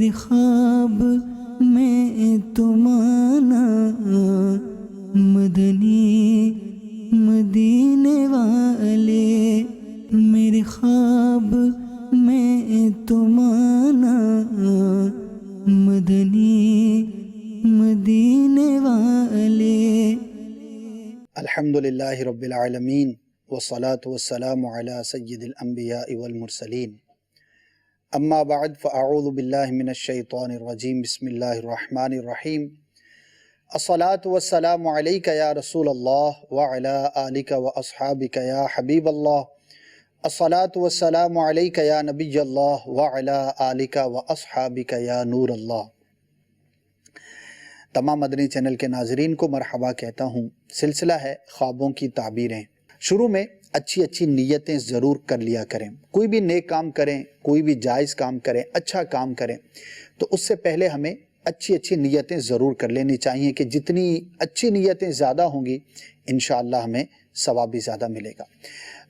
میرے خواب میں تم آنا مدنی مدینے والے، میرے خواب میں تم آنا مدنی مدینے والے۔ الحمدللہ رب العالمین والصلاة والسلام علی سید الانبیاء والمرسلین، اما بعد فاعوذ باللہ من الشیطان الرجیم، بسم اللہ الرحمن الرحیم۔ الصلاة والسلام علیک یا رسول اللہ وعلی آلک واصحابک یا حبیب اللہ، الصلاة والسلام علیک یا نبی اللہ وعلی آلک واصحابک یا نور اللہ۔ تمام مدنی چینل کے ناظرین کو مرحبا کہتا ہوں۔ سلسلہ ہے خوابوں کی تعبیریں۔ شروع میں اچھی نیتیں ضرور کر لیا کریں۔ کوئی بھی نیک کام کریں، کوئی بھی جائز کام کریں، اچھا کام کریں تو اس سے پہلے ہمیں اچھی نیتیں ضرور کر لینی چاہیے کہ جتنی اچھی نیتیں زیادہ ہوں گی انشاءاللہ ہمیں ثواب بھی زیادہ ملے گا۔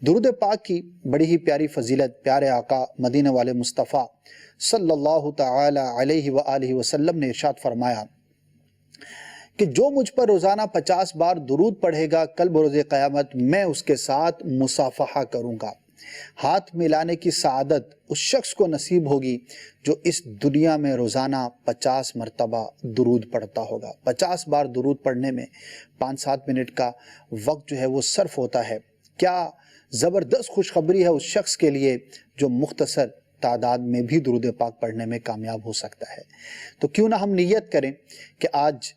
درود پاک کی بڑی ہی پیاری فضیلت پیارے آقا مدینہ والے مصطفیٰ صلی اللہ تعالی علیہ وآلہ وسلم نے ارشاد فرمایا کہ جو مجھ پر روزانہ 50 بار درود پڑھے گا، کل بروز قیامت میں اس کے ساتھ مصافحہ کروں گا۔ ہاتھ ملانے کی سعادت اس شخص کو نصیب ہوگی جو اس دنیا میں روزانہ 50 مرتبہ درود پڑھتا ہوگا۔ 50 بار درود پڑھنے میں 5-7 منٹ کا وقت جو ہے وہ صرف ہوتا ہے۔ کیا زبردست خوشخبری ہے اس شخص کے لیے جو مختصر تعداد میں بھی درود پاک پڑھنے میں کامیاب ہو سکتا ہے۔ تو کیوں نہ ہم نیت کریں کہ آج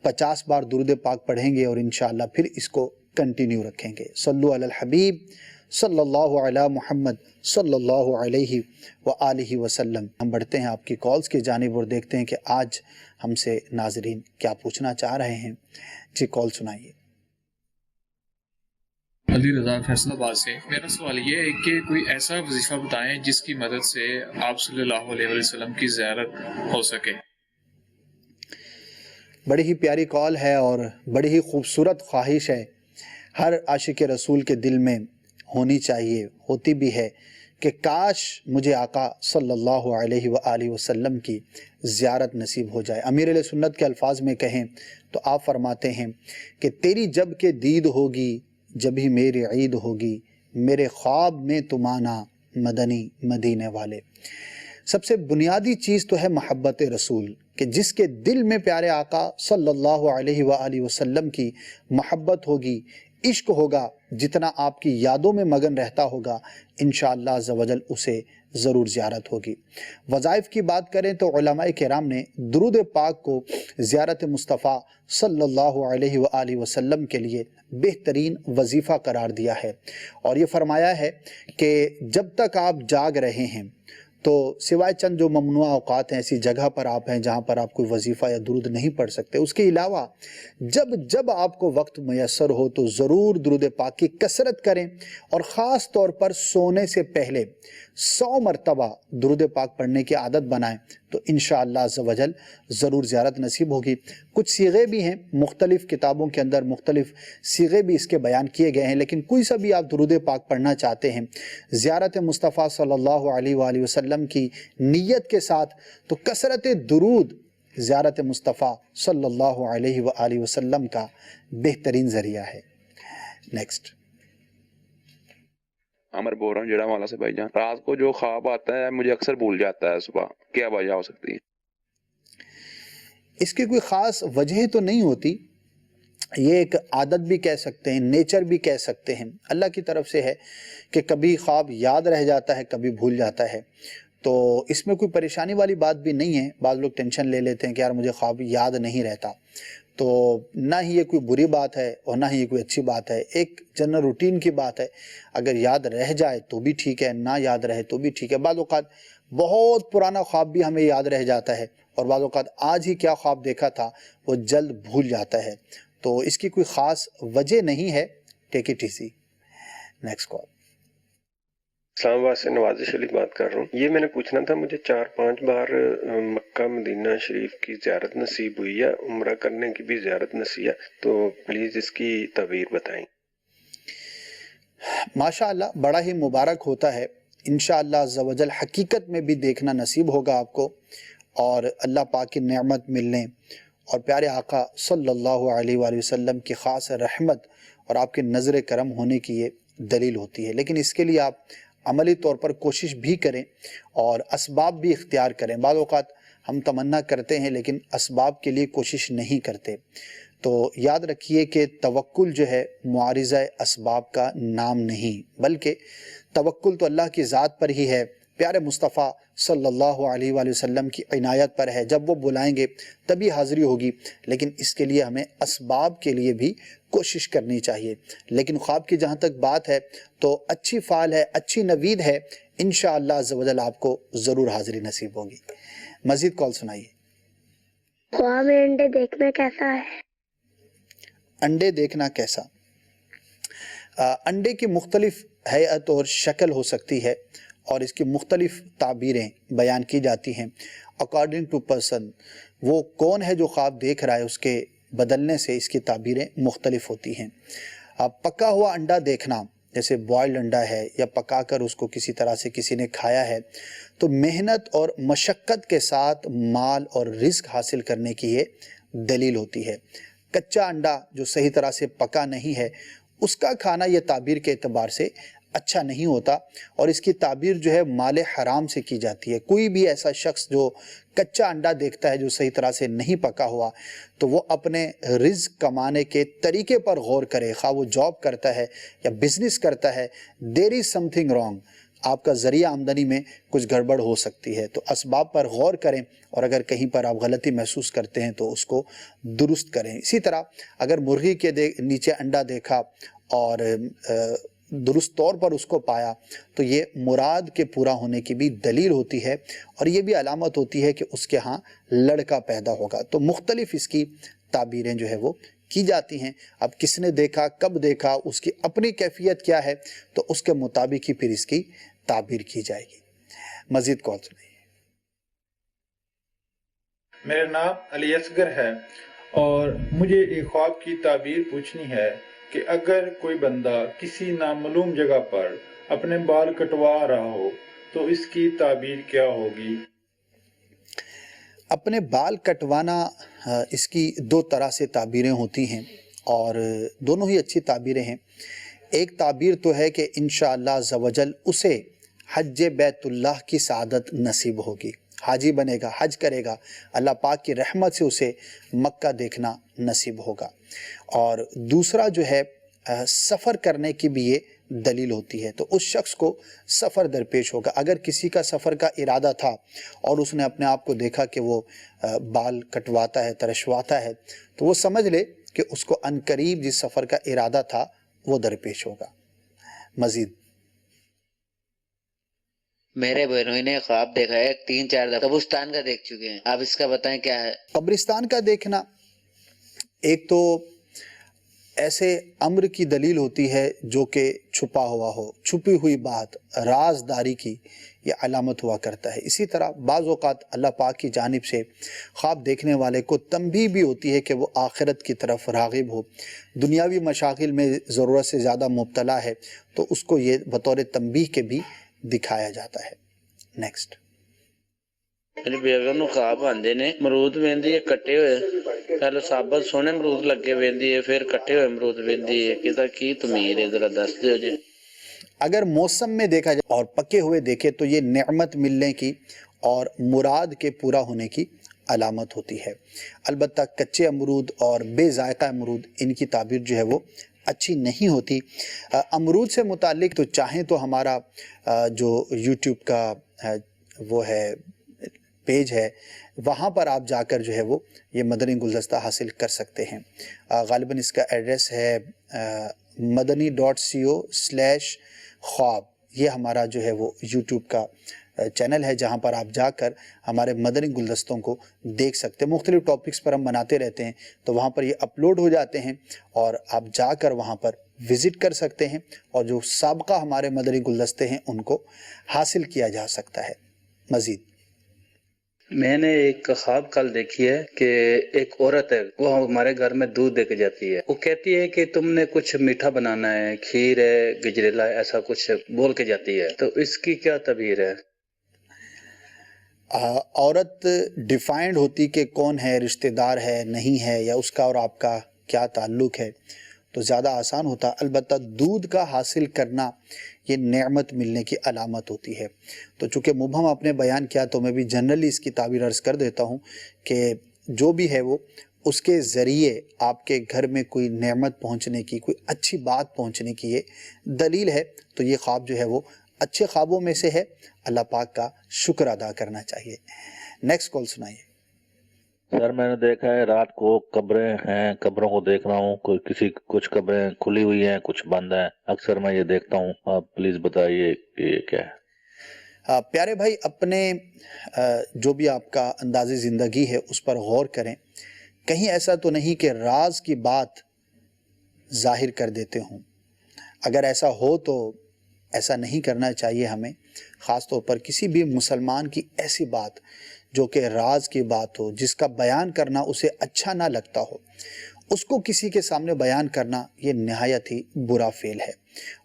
50 بار درود پاک پڑھیں گے اور انشاءاللہ پھر اس کو کنٹینیو رکھیں گے۔ صلو علی الحبیب صلی اللہ علی محمد صلی اللہ علیہ وآلہ وسلم۔ ہم بڑھتے ہیں آپ کی کالز کی جانب اور دیکھتے ہیں کہ آج ہم سے ناظرین کیا پوچھنا چاہ رہے ہیں۔ جی کال سنائیے۔ علی رضا فیصل آباد سے۔ میرا سوال یہ ہے کہ کوئی ایسا وظیفہ بتائیں جس کی مدد سے آپ صلی اللہ علیہ وسلم کی زیارت ہو سکے۔ بڑی ہی پیاری کال ہے اور بڑی ہی خوبصورت خواہش ہے، ہر عاشق رسول کے دل میں ہونی چاہیے، ہوتی بھی ہے کہ کاش مجھے آقا صلی اللہ علیہ وآلہ وسلم کی زیارت نصیب ہو جائے۔ امیر علیہ سنت کے الفاظ میں کہیں تو آپ فرماتے ہیں کہ تیری جب کہ دید ہوگی جب ہی میری عید ہوگی، میرے خواب میں تم آنا مدنی مدینے والے۔ سب سے بنیادی چیز تو ہے محبت رسول، کہ جس کے دل میں پیارے آقا صلی اللہ علیہ وآلہ وسلم کی محبت ہوگی، عشق ہوگا، جتنا آپ کی یادوں میں مگن رہتا ہوگا انشاءاللہ عز و جل اسے ضرور زیارت ہوگی۔ وظائف کی بات کریں تو علماء کرام نے درود پاک کو زیارت مصطفیٰ صلی اللہ علیہ وآلہ وسلم کے لیے بہترین وظیفہ قرار دیا ہے، اور یہ فرمایا ہے کہ جب تک آپ جاگ رہے ہیں تو سوائے چند جو ممنوع اوقات ہیں، ایسی جگہ پر آپ ہیں جہاں پر آپ کوئی وظیفہ یا درود نہیں پڑھ سکتے، اس کے علاوہ جب آپ کو وقت میسر ہو تو ضرور درود پاک کی کثرت کریں، اور خاص طور پر سونے سے پہلے 100 مرتبہ درود پاک پڑھنے کی عادت بنائیں تو انشاءاللہ عز و جل ضرور زیارت نصیب ہوگی۔ کچھ صیغے بھی ہیں، مختلف کتابوں کے اندر مختلف صیغے بھی اس کے بیان کیے گئے ہیں، لیکن کوئی سا بھی آپ درود پاک پڑھنا چاہتے ہیں زیارت مصطفیٰ صلی اللہ علیہ وآلہ وسلم کی نیت کے ساتھ، تو کثرت درود زیارت مصطفیٰ صلی اللہ علیہ وآلہ وسلم کا بہترین ذریعہ ہے۔ نیکسٹ عمر بول رہا ہوں جڑا والا سے بھائی جان۔ رات کو جو خواب آتا ہے مجھے اکثر بھول جاتا ہے صبح، کیا وجہ ہو سکتی ہے؟ اس کی کوئی خاص وجہ تو نہیں ہوتی، یہ ایک عادت بھی کہہ سکتے ہیں، نیچر بھی کہہ سکتے ہیں، اللہ کی طرف سے ہے کہ کبھی خواب یاد رہ جاتا ہے، کبھی بھول جاتا ہے، تو اس میں کوئی پریشانی والی بات بھی نہیں ہے۔ بعض لوگ ٹینشن لے لیتے ہیں کہ یار مجھے خواب یاد نہیں رہتا، تو نہ ہی یہ کوئی بری بات ہے اور نہ ہی یہ کوئی اچھی بات ہے، ایک جنرل روٹین کی بات ہے۔ اگر یاد رہ جائے تو بھی ٹھیک ہے، نہ یاد رہے تو بھی ٹھیک ہے۔ بعض اوقات بہت پرانا خواب بھی ہمیں یاد رہ جاتا ہے، اور بعض اوقات آج ہی کیا خواب دیکھا تھا وہ جلد بھول جاتا ہے، تو اس کی کوئی خاص وجہ نہیں ہے۔ Take it easy. Next call. Islamabad سے نوازش علی بات کر رہا ہوں۔ یہ میں نے پوچھنا تھا، مجھے 4-5 بار مکہ مدینہ شریف کی زیارت نصیب ہوئی ہے، عمرہ کرنے کی بھی زیارت نصیب ہے، تو پلیز اس کی تعبیر بتائیں۔ ماشاءاللہ بڑا ہی مبارک ہوتا ہے انشاءاللہ عز و جل حقیقت میں بھی دیکھنا نصیب ہوگا آپ کو، اور اللہ پاک کی نعمت ملنے اور پیارے آقا صلی اللہ علیہ وآلہ وسلم کی خاص رحمت اور آپ کے نظر کرم ہونے کی یہ دلیل ہوتی ہے۔ لیکن اس کے لیے آپ عملی طور پر کوشش بھی کریں اور اسباب بھی اختیار کریں۔ بعض اوقات ہم تمنا کرتے ہیں لیکن اسباب کے لیے کوشش نہیں کرتے۔ تو یاد رکھیے کہ توکل جو ہے معارضہ اسباب کا نام نہیں، بلکہ توکل تو اللہ کی ذات پر ہی ہے، پیارے مصطفیٰ صلی اللہ علیہ وآلہ وسلم کی عنایت پر ہے۔ جب وہ بلائیں گے تبھی حاضری ہوگی، لیکن اس کے لیے ہمیں اسباب کے لیے بھی کوشش کرنی چاہیے۔ لیکن خواب کی جہاں تک بات ہے تو اچھی فعال ہے، اچھی نوید ہے، انشاءاللہ عز و جل آپ کو ضرور حاضری نصیب ہوگی۔ مزید کال سنائیے۔ خواب میں انڈے دیکھنا کیسا ہے؟ انڈے دیکھنا کیسا؟ انڈے کی مختلف ہیئت اور شکل ہو سکتی ہے اور اس کی مختلف تعبیریں بیان کی جاتی ہیں اکارڈنگ ٹو پرسن۔ وہ کون ہے جو خواب دیکھ رہا ہے، اس کے بدلنے سے اس کی تعبیریں مختلف ہوتی ہیں۔ پکا ہوا انڈا دیکھنا، جیسے بوائلڈ انڈا ہے یا پکا کر اس کو کسی طرح سے کسی نے کھایا ہے، تو محنت اور مشقت کے ساتھ مال اور رزق حاصل کرنے کی یہ دلیل ہوتی ہے۔ کچا انڈا جو صحیح طرح سے پکا نہیں ہے، اس کا کھانا یہ تعبیر کے اعتبار سے اچھا نہیں ہوتا، اور اس کی تعبیر جو ہے مال حرام سے کی جاتی ہے۔ کوئی بھی ایسا شخص جو کچا انڈا دیکھتا ہے جو صحیح طرح سے نہیں پکا ہوا، تو وہ اپنے رزق کمانے کے طریقے پر غور کرے، خواہ وہ جاب کرتا ہے یا بزنس کرتا ہے، there is something wrong، آپ کا ذریعہ آمدنی میں کچھ گڑبڑ ہو سکتی ہے۔ تو اسباب پر غور کریں، اور اگر کہیں پر آپ غلطی محسوس کرتے ہیں تو اس کو درست کریں۔ اسی طرح اگر مرغی کے نیچے انڈا دیکھا اور درست طور پر اس کو پایا تو یہ مراد کے پورا ہونے کی بھی دلیل ہوتی ہے، اور یہ بھی علامت ہوتی ہے کہ اس کے ہاں لڑکا پیدا ہوگا۔ تو مختلف اس کی تعبیریں جو ہے وہ کی جاتی ہیں۔ اب کس نے دیکھا، کب دیکھا، اس کی اپنی کیفیت کیا ہے، تو اس کے مطابق ہی پھر اس کی تعبیر کی جائے گی۔ مزید کال سنائیے۔ میرا نام علی اصغر ہے اور مجھے ایک خواب کی تعبیر پوچھنی ہے کہ اگر کوئی بندہ کسی نامعلوم جگہ پر اپنے بال کٹوا رہا ہو تو اس کی تعبیر کیا ہوگی؟ اپنے بال کٹوانا، اس کی دو طرح سے تعبیریں ہوتی ہیں اور دونوں ہی اچھی تعبیریں ہیں۔ ایک تعبیر تو ہے کہ انشاءاللہ عز و جل اسے حج بیت اللہ کی سعادت نصیب ہوگی، حاجی بنے گا، حج کرے گا، اللہ پاک کی رحمت سے اسے مکہ دیکھنا نصیب ہوگا۔ اور دوسرا جو ہے سفر کرنے کی بھی یہ دلیل ہوتی ہے، تو اس شخص کو سفر درپیش ہوگا۔ اگر کسی کا سفر کا ارادہ تھا اور اس نے اپنے آپ کو دیکھا کہ وہ بال کٹواتا ہے، ترشواتا ہے، تو وہ سمجھ لے کہ اس کو عنقریب جس سفر کا ارادہ تھا وہ درپیش ہوگا۔ مزید میرے بہنوئی نے خواب دیکھا ہے 3-4 دفعہ، قبرستان کا دیکھ چکے ہیں، آپ اس کا بتائیں کیا ہے؟ قبرستان کا دیکھنا ایک تو ایسے امر کی دلیل ہوتی ہے جو کہ چھپا ہوا ہو، چھپی ہوئی بات، رازداری کی یہ علامت ہوا کرتا ہے۔ اسی طرح بعض اوقات اللہ پاک کی جانب سے خواب دیکھنے والے کو تنبیہ بھی ہوتی ہے کہ وہ آخرت کی طرف راغب ہو، دنیاوی مشاغل میں ضرورت سے زیادہ مبتلا ہے، تو اس کو یہ بطور تنبیہ کے بھی دکھایا جاتا ہے۔ نیکسٹ۔ میری بیگم نو خواب آندے نے امرود ویندی ہے کٹے ہوئے، پہلے ثابت سونے امرود لگے ویندی ہے، پھر کٹے ہوئے امرود ویندی ہے، کدا کی تمیر ہے ذرا دس دیو جی۔ اگر موسم میں دیکھا جائے اور پکے ہوئے دیکھے تو یہ نعمت ملنے کی اور مراد کے پورا ہونے کی علامت ہوتی ہے۔ البتہ کچے امرود اور بے ذائقہ امرود، ان کی تعبیر جو ہے وہ اچھی نہیں ہوتی۔ امرود سے متعلق تو چاہیں تو ہمارا جو یوٹیوب کا وہ ہے پیج ہے، وہاں پر آپ جا کر جو ہے وہ یہ مدنی گلدستہ حاصل کر سکتے ہیں۔ غالباً اس کا ایڈریس ہے madani.co/خواب، یہ ہمارا جو ہے وہ یوٹیوب کا چینل ہے جہاں پر آپ جا کر ہمارے مدنی گلدستوں کو دیکھ سکتے ہیں۔ مختلف ٹاپکس پر ہم بناتے رہتے ہیں، تو وہاں پر یہ اپلوڈ ہو جاتے ہیں اور آپ جا کر وہاں پر وزٹ کر سکتے ہیں، اور جو سابقہ ہمارے مدنی گلدستے ہیں ان کو حاصل کیا جا سکتا ہے۔ مزید میں نے ایک خواب کل دیکھی ہے کہ ایک عورت ہے، وہ ہمارے گھر میں دودھ دے کے جاتی ہے. وہ کہتی ہے کہ تم نے کچھ میٹھا بنانا ہے، کھیر ہے، گجریلا ہے، ایسا کچھ بول کے جاتی ہے. تو اس کی کیا تعبیر ہے؟ عورت ڈیفائنڈ ہوتی کہ کون ہے، رشتہ دار ہے نہیں ہے، یا اس کا اور آپ کا کیا تعلق ہے تو زیادہ آسان ہوتا. البتہ دودھ کا حاصل کرنا یہ نعمت ملنے کی علامت ہوتی ہے. تو چونکہ مبہم آپ نے بیان کیا تو میں بھی جنرلی اس کی تعبیر عرض کر دیتا ہوں کہ جو بھی ہے وہ اس کے ذریعے آپ کے گھر میں کوئی نعمت پہنچنے کی، کوئی اچھی بات پہنچنے کی یہ دلیل ہے. تو یہ خواب جو ہے وہ اچھے خوابوں میں سے ہے، اللہ پاک کا شکر ادا کرنا چاہیے. نیکسٹ کال سنائیے. سر میں نے دیکھا ہے رات کو قبریں ہیں، قبروں کو دیکھ رہا ہوں، کچھ قبریں کھلی ہوئی ہیں، کچھ بند ہیں. اکثر میں یہ دیکھتا ہوں، آپ پلیز بتائیے کہ یہ کیا ہے. پیارے بھائی، اپنے جو بھی آپ کا انداز زندگی ہے اس پر غور کریں. کہیں ایسا تو نہیں کہ راز کی بات ظاہر کر دیتے ہوں. اگر ایسا ہو تو ایسا نہیں کرنا چاہیے ہمیں. خاص طور پر کسی بھی مسلمان کی ایسی بات جو کہ راز کی بات ہو، جس کا بیان کرنا اسے اچھا نہ لگتا ہو، اس کو کسی کے سامنے بیان کرنا یہ نہایت ہی برا فعل ہے،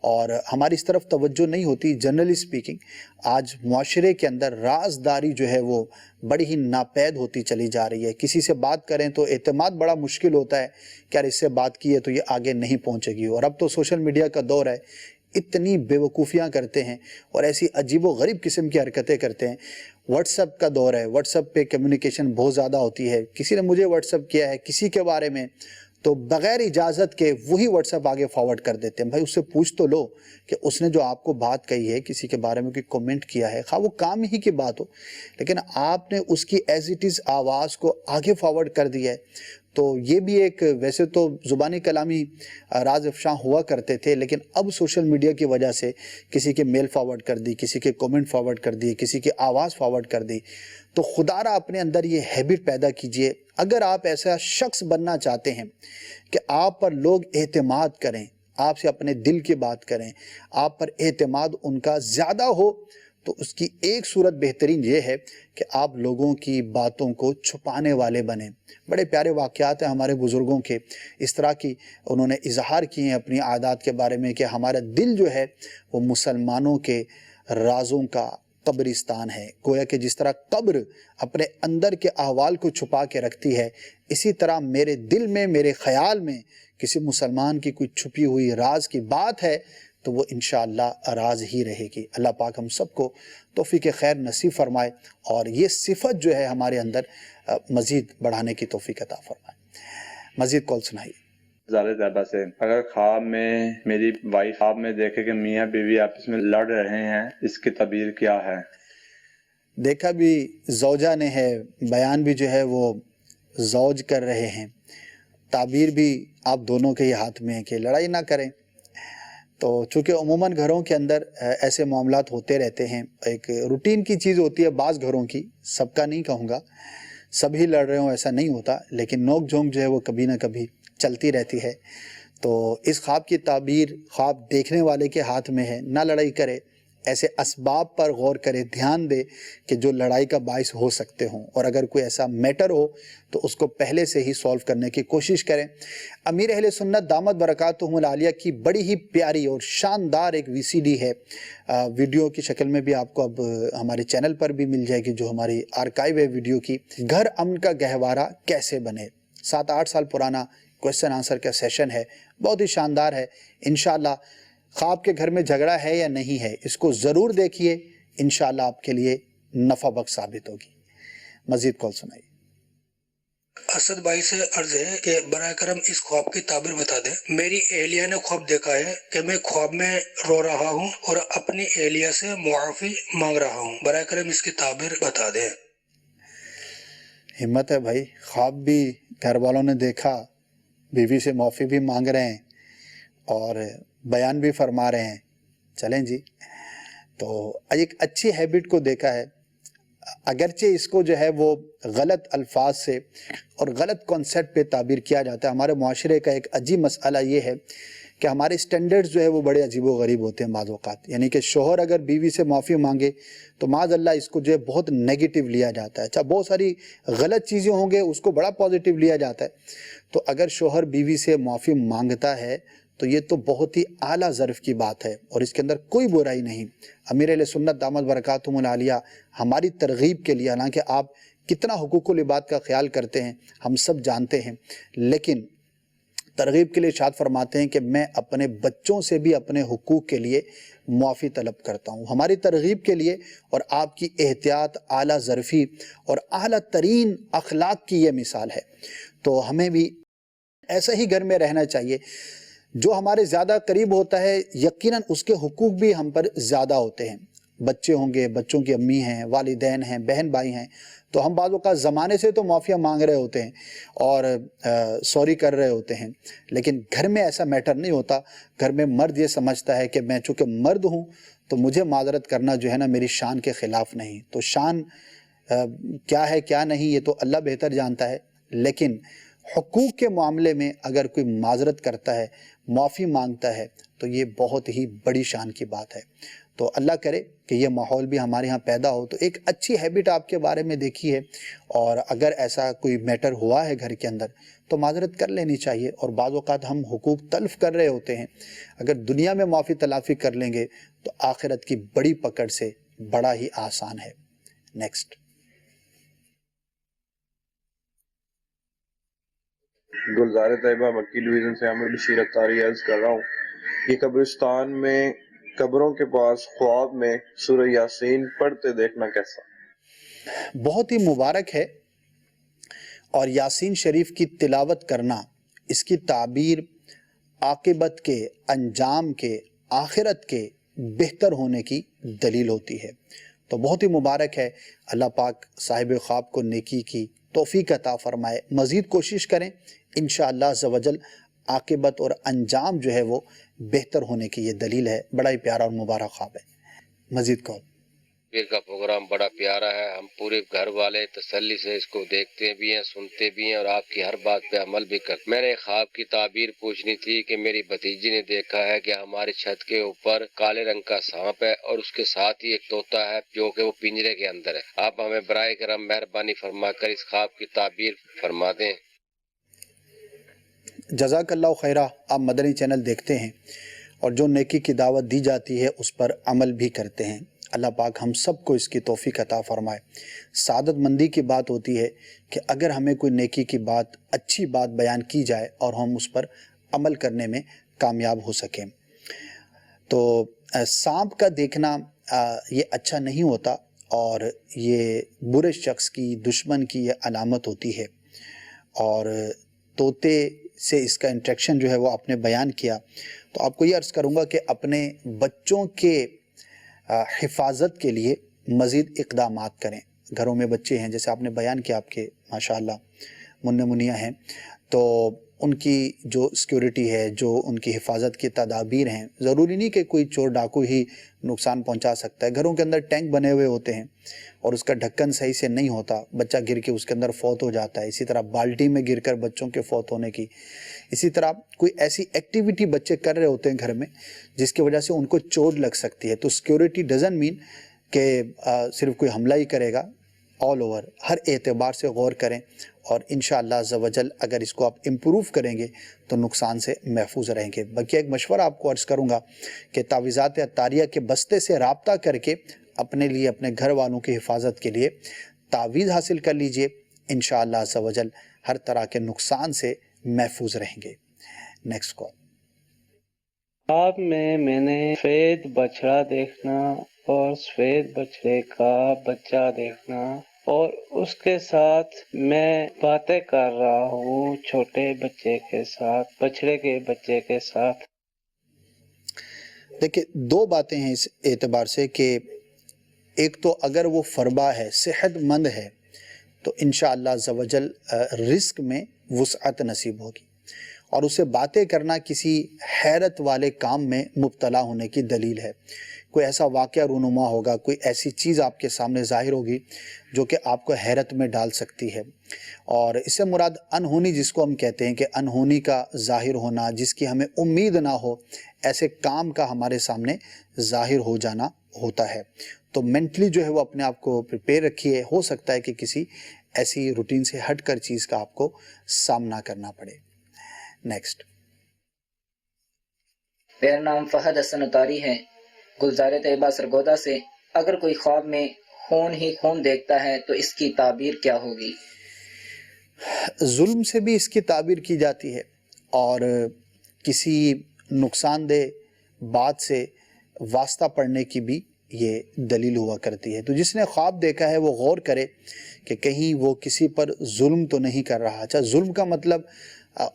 اور ہماری اس طرف توجہ نہیں ہوتی. جنرلی سپیکنگ آج معاشرے کے اندر رازداری جو ہے وہ بڑی ہی ناپید ہوتی چلی جا رہی ہے. کسی سے بات کریں تو اعتماد بڑا مشکل ہوتا ہے کہ یار اس سے بات کی ہے تو یہ آگے نہیں پہنچے گی. اور اب تو سوشل میڈیا کا دور ہے، اتنی بے وقوفیاں کرتے ہیں اور ایسی عجیب و غریب قسم کی حرکتیں کرتے ہیں. واٹس ایپ کا دور ہے، واٹس ایپ پہ کمیونیکیشن بہت زیادہ ہوتی ہے. کسی نے مجھے واٹس ایپ کیا ہے کسی کے بارے میں تو بغیر اجازت کے وہی واٹس ایپ آگے فارورڈ کر دیتے ہیں. بھائی اس سے پوچھ تو لو کہ اس نے جو آپ کو بات کہی ہے، کسی کے بارے میں کوئی کومنٹ کیا ہے، خواہ وہ کام ہی کی بات ہو، لیکن آپ نے اس کی ایز اٹ از آواز کو آگے فارورڈ کر دیا ہے. تو یہ بھی ایک، ویسے تو زبانی کلامی راز افشاں ہوا کرتے تھے، لیکن اب سوشل میڈیا کی وجہ سے کسی کے میل فارورڈ کر دی، کسی کے کومنٹ فارورڈ کر دی، کسی کی آواز فارورڈ کر دی. تو خدا را اپنے اندر یہ ہیبٹ پیدا کیجئے. اگر آپ ایسا شخص بننا چاہتے ہیں کہ آپ پر لوگ اعتماد کریں، آپ سے اپنے دل کی بات کریں، آپ پر اعتماد ان کا زیادہ ہو، تو اس کی ایک صورت بہترین یہ ہے کہ آپ لوگوں کی باتوں کو چھپانے والے بنیں. بڑے پیارے واقعات ہیں ہمارے بزرگوں کے، اس طرح کی انہوں نے اظہار کیے ہیں اپنی عادات کے بارے میں کہ ہمارا دل جو ہے وہ مسلمانوں کے رازوں کا قبرستان ہے. گویا کہ جس طرح قبر اپنے اندر کے احوال کو چھپا کے رکھتی ہے، اسی طرح میرے دل میں، میرے خیال میں کسی مسلمان کی کوئی چھپی ہوئی راز کی بات ہے تو وہ انشاءاللہ راز ہی رہے گی. اللہ پاک ہم سب کو توفیق خیر نصیب فرمائے اور یہ صفت جو ہے ہمارے اندر مزید بڑھانے کی توفیق عطا فرمائے. مزید کال سنائیے. زیادہ سے اگر خواب میں میری وائف خواب میں دیکھے کہ میاں بیوی آپس میں لڑ رہے ہیں، اس کی تعبیر کیا ہے؟ دیکھا بھی زوجہ نے ہے، بیان بھی جو ہے وہ زوج کر رہے ہیں، تعبیر بھی آپ دونوں کے ہی ہاتھ میں ہے کہ لڑائی نہ کریں. تو چونکہ عموماً گھروں کے اندر ایسے معاملات ہوتے رہتے ہیں، ایک روٹین کی چیز ہوتی ہے بعض گھروں کی، سب کا نہیں کہوں گا، سبھی لڑ رہے ہوں ایسا نہیں ہوتا، لیکن نوک جھونک جو ہے وہ کبھی نہ کبھی چلتی رہتی ہے. تو اس خواب کی تعبیر خواب دیکھنے والے کے ہاتھ میں ہے. نہ لڑائی کرے، ایسے اسباب پر غور کرے، دھیان دے کہ جو لڑائی کا باعث ہو سکتے ہوں، اور اگر کوئی ایسا میٹر ہو تو اس کو پہلے سے ہی سولو کرنے کی کوشش کریں. امیر اہل سنت دامت برکاتہم العالیہ کی بڑی ہی پیاری اور شاندار ایک VCD ہے، ویڈیو کی شکل میں بھی آپ کو اب ہمارے چینل پر بھی مل جائے گی، جو ہماری آرکائیو ہے ویڈیو کی. گھر امن کا گہوارہ کیسے بنے، 7-8 سال پرانا کویسچن آنسر کا سیشن ہے، بہت ہی شاندار ہے. انشاءاللہ خواب کے گھر میں جھگڑا ہے یا نہیں ہے، اس کو ضرور دیکھیے، انشاءاللہ آپ کے لیے نفع بخش ثابت ہوگی. مزید کال سنائیے. اسد بھائی سے عرض ہے کہ براہ کرم اس خواب کی تعبیر بتا دیں. میری اہلیہ نے خواب دیکھا ہے کہ میں خواب میں رو رہا ہوں اور اپنی اہلیہ سے معافی مانگ رہا ہوں. براہ کرم اس کی تعبیر بتا دیں. ہمت ہے بھائی، خواب بھی گھر والوں نے دیکھا، بیوی سے معافی بھی مانگ رہے ہیں اور بیان بھی فرما رہے ہیں. چلیں جی، تو ایک اچھی ہیبٹ کو دیکھا ہے، اگرچہ اس کو جو ہے وہ غلط الفاظ سے اور غلط کانسیپٹ پہ تعبیر کیا جاتا ہے. ہمارے معاشرے کا ایک عجیب مسئلہ یہ ہے کہ ہمارے سٹینڈرڈز جو ہے وہ بڑے عجیب و غریب ہوتے ہیں بعض اوقات. یعنی کہ شوہر اگر بیوی سے معافی مانگے تو معاذ اللہ اس کو جو ہے بہت نیگیٹو لیا جاتا ہے. اچھا بہت ساری غلط چیزیں ہوں گے اس کو بڑا پازیٹیو لیا جاتا ہے. تو اگر شوہر بیوی سے معافی مانگتا ہے تو یہ تو بہت ہی اعلیٰ ظرف کی بات ہے اور اس کے اندر کوئی برائی نہیں. امیر اہل سنت دامت برکاتہم العالیہ ہماری ترغیب کے لیے، حالانکہ آپ کتنا حقوق العباد کا خیال کرتے ہیں ہم سب جانتے ہیں، لیکن ترغیب کے لیے ارشاد فرماتے ہیں کہ میں اپنے بچوں سے بھی اپنے حقوق کے لیے معافی طلب کرتا ہوں. ہماری ترغیب کے لیے اور آپ کی احتیاط، اعلیٰ ظرفی اور اعلیٰ ترین اخلاق کی یہ مثال ہے. تو ہمیں بھی ایسا ہی گھر میں رہنا چاہیے. جو ہمارے زیادہ قریب ہوتا ہے یقیناً اس کے حقوق بھی ہم پر زیادہ ہوتے ہیں. بچے ہوں گے، بچوں کی امی ہیں، والدین ہیں، بہن بھائی ہیں، تو ہم بعض اوقات زمانے سے تو معافیاں مانگ رہے ہوتے ہیں اور سوری کر رہے ہوتے ہیں، لیکن گھر میں ایسا میٹر نہیں ہوتا. گھر میں مرد یہ سمجھتا ہے کہ میں چونکہ مرد ہوں تو مجھے معذرت کرنا جو ہے نا میری شان کے خلاف نہیں. تو شان کیا ہے کیا نہیں یہ تو اللہ بہتر جانتا ہے، لیکن حقوق کے معاملے میں اگر کوئی معذرت کرتا ہے، معافی مانگتا ہے تو یہ بہت ہی بڑی شان کی بات ہے. تو اللہ کرے کہ یہ ماحول بھی ہمارے ہاں پیدا ہو. تو ایک اچھی ہیبٹ آپ کے بارے میں دیکھی ہے، اور اگر ایسا کوئی میٹر ہوا ہے گھر کے اندر تو معذرت کر لینی چاہیے. اور بعض اوقات ہم حقوق تلف کر رہے ہوتے ہیں، اگر دنیا میں معافی تلافی کر لیں گے تو آخرت کی بڑی پکڑ سے بڑا ہی آسان ہے. نیکسٹ. گلزار طیبہ مکی ڈویژن سے عامر بشیر اختاری عرض کر رہا ہوں کہ قبرستان میں قبروں کے پاس خواب میں سورہ یاسین پڑھتے دیکھنا کیسا؟ بہت ہی مبارک ہے، اور یاسین شریف کی تلاوت کرنا اس کی تعبیر عاقبت کے، انجام کے، آخرت کے بہتر ہونے کی دلیل ہوتی ہے. تو بہت ہی مبارک ہے. اللہ پاک صاحب خواب کو نیکی کی توفیق عطا فرمائے. مزید کوشش کریں، انشاءاللہ عز و جل عاقبت اور انجام جو ہے وہ بہتر ہونے کی یہ دلیل ہے. بڑا ہی پیارا اور مبارک خواب ہے. مزید کہو. پیر کا پروگرام بڑا پیارا ہے، ہم پورے گھر والے تسلی سے اس کو دیکھتے بھی ہیں، سنتے بھی ہیں اور آپ کی ہر بات پہ عمل بھی کرتے. میں نے خواب کی تعبیر پوچھنی تھی کہ میری بھتیجی نے دیکھا ہے کہ ہماری چھت کے اوپر کالے رنگ کا سانپ ہے اور اس کے ساتھ ہی ایک طوطا ہے جو کہ وہ پنجرے کے اندر ہے. آپ ہمیں برائے کرم مہربانی فرما کر اس خواب کی تعبیر فرما دیں. جزاک اللہ خیرہ. آپ مدنی چینل دیکھتے ہیں اور جو نیکی کی دعوت دی جاتی ہے اس پر عمل بھی کرتے ہیں. اللہ پاک ہم سب کو اس کی توفیق عطا فرمائے. سعادت مندی کی بات ہوتی ہے کہ اگر ہمیں کوئی نیکی کی بات، اچھی بات بیان کی جائے اور ہم اس پر عمل کرنے میں کامیاب ہو سکیں. تو سانپ کا دیکھنا یہ اچھا نہیں ہوتا، اور یہ برے شخص کی، دشمن کی یہ علامت ہوتی ہے. اور طوطے سے اس کا انٹریکشن جو ہے وہ آپ نے بیان کیا، تو آپ کو یہ عرض کروں گا کہ اپنے بچوں کے حفاظت کے لیے مزید اقدامات کریں. گھروں میں بچے ہیں، جیسے آپ نے بیان کیا آپ کے ماشاءاللہ منہ منیا ہیں، تو ان کی جو سیکیورٹی ہے، جو ان کی حفاظت کی تدابیر ہیں، ضروری نہیں کہ کوئی چور ڈاکو ہی نقصان پہنچا سکتا ہے. گھروں کے اندر ٹینک بنے ہوئے ہوتے ہیں اور اس کا ڈھکن صحیح سے نہیں ہوتا، بچہ گر کے اس کے اندر فوت ہو جاتا ہے. اسی طرح بالٹی میں گر کر بچوں کے فوت ہونے کی، اسی طرح کوئی ایسی ایکٹیویٹی بچے کر رہے ہوتے ہیں گھر میں جس کی وجہ سے ان کو چوٹ لگ سکتی ہے. تو سیکیورٹی ڈزنٹ مین کہ صرف کوئی حملہ ہی کرے گا. آل اوور ہر اعتبار سے غور کریں، اور انشاءاللہ عز و جل اگر اس کو آپ امپروو کریں گے تو نقصان سے محفوظ رہیں گے. باقی ایک مشورہ آپ کو عرض کروں گا کہ تعویذات عطاریہ کے بستے سے رابطہ کر کے اپنے لیے، اپنے گھر والوں کی حفاظت کے لیے تعویذ حاصل کر لیجئے. انشاءاللہ عز و جل ہر طرح کے نقصان سے محفوظ رہیں گے. Next call. خواب میں نے سفید بچڑا دیکھنا اور سفید بچڑے کا بچہ دیکھنا، اور اس کے ساتھ میں باتیں کر رہا ہوں چھوٹے بچے کے ساتھ، بچڑے کے بچے کے ساتھ. دیکھیں، دو باتیں ہیں اس اعتبار سے کہ ایک تو اگر وہ فربا ہے، صحت مند ہے، تو انشاءاللہ عز و جل رزق میں وسعت نصیب ہوگی، اور اسے باتیں کرنا کسی حیرت والے کام میں مبتلا ہونے کی دلیل ہے. کوئی ایسا واقعہ رونما ہوگا، کوئی ایسی چیز آپ کے سامنے ظاہر ہوگی جو کہ آپ کو حیرت میں ڈال سکتی ہے. اور اس سے مراد انہونی جس کو ہم کہتے ہیں کہ انہونی کا ظاہر ہونا، جس کی ہمیں امید نہ ہو، ایسے کام کا ہمارے سامنے ظاہر ہو جانا ہوتا ہے. تو مینٹلی جو ہے وہ اپنے آپ کو پریپیئر رکھیے، ہو سکتا ہے کہ کسی ایسی روٹین سے ہٹ کر چیز کا آپ کو سامنا کرنا پڑے. نیکسٹ. میرا نام فہد حسن اتاری ہے، گلزار طیبہ سرگودا سے. اگر کوئی خواب میں خون ہی خون دیکھتا ہے تو اس کی تعبیر کیا ہوگی؟ ظلم سے بھی اس کی تعبیر کی جاتی ہے اور کسی نقصان دہ بات سے واسطہ پڑنے کی بھی یہ دلیل ہوا کرتی ہے. تو جس نے خواب دیکھا ہے وہ غور کرے کہ کہیں وہ کسی پر ظلم تو نہیں کر رہا. اچھا، ظلم کا مطلب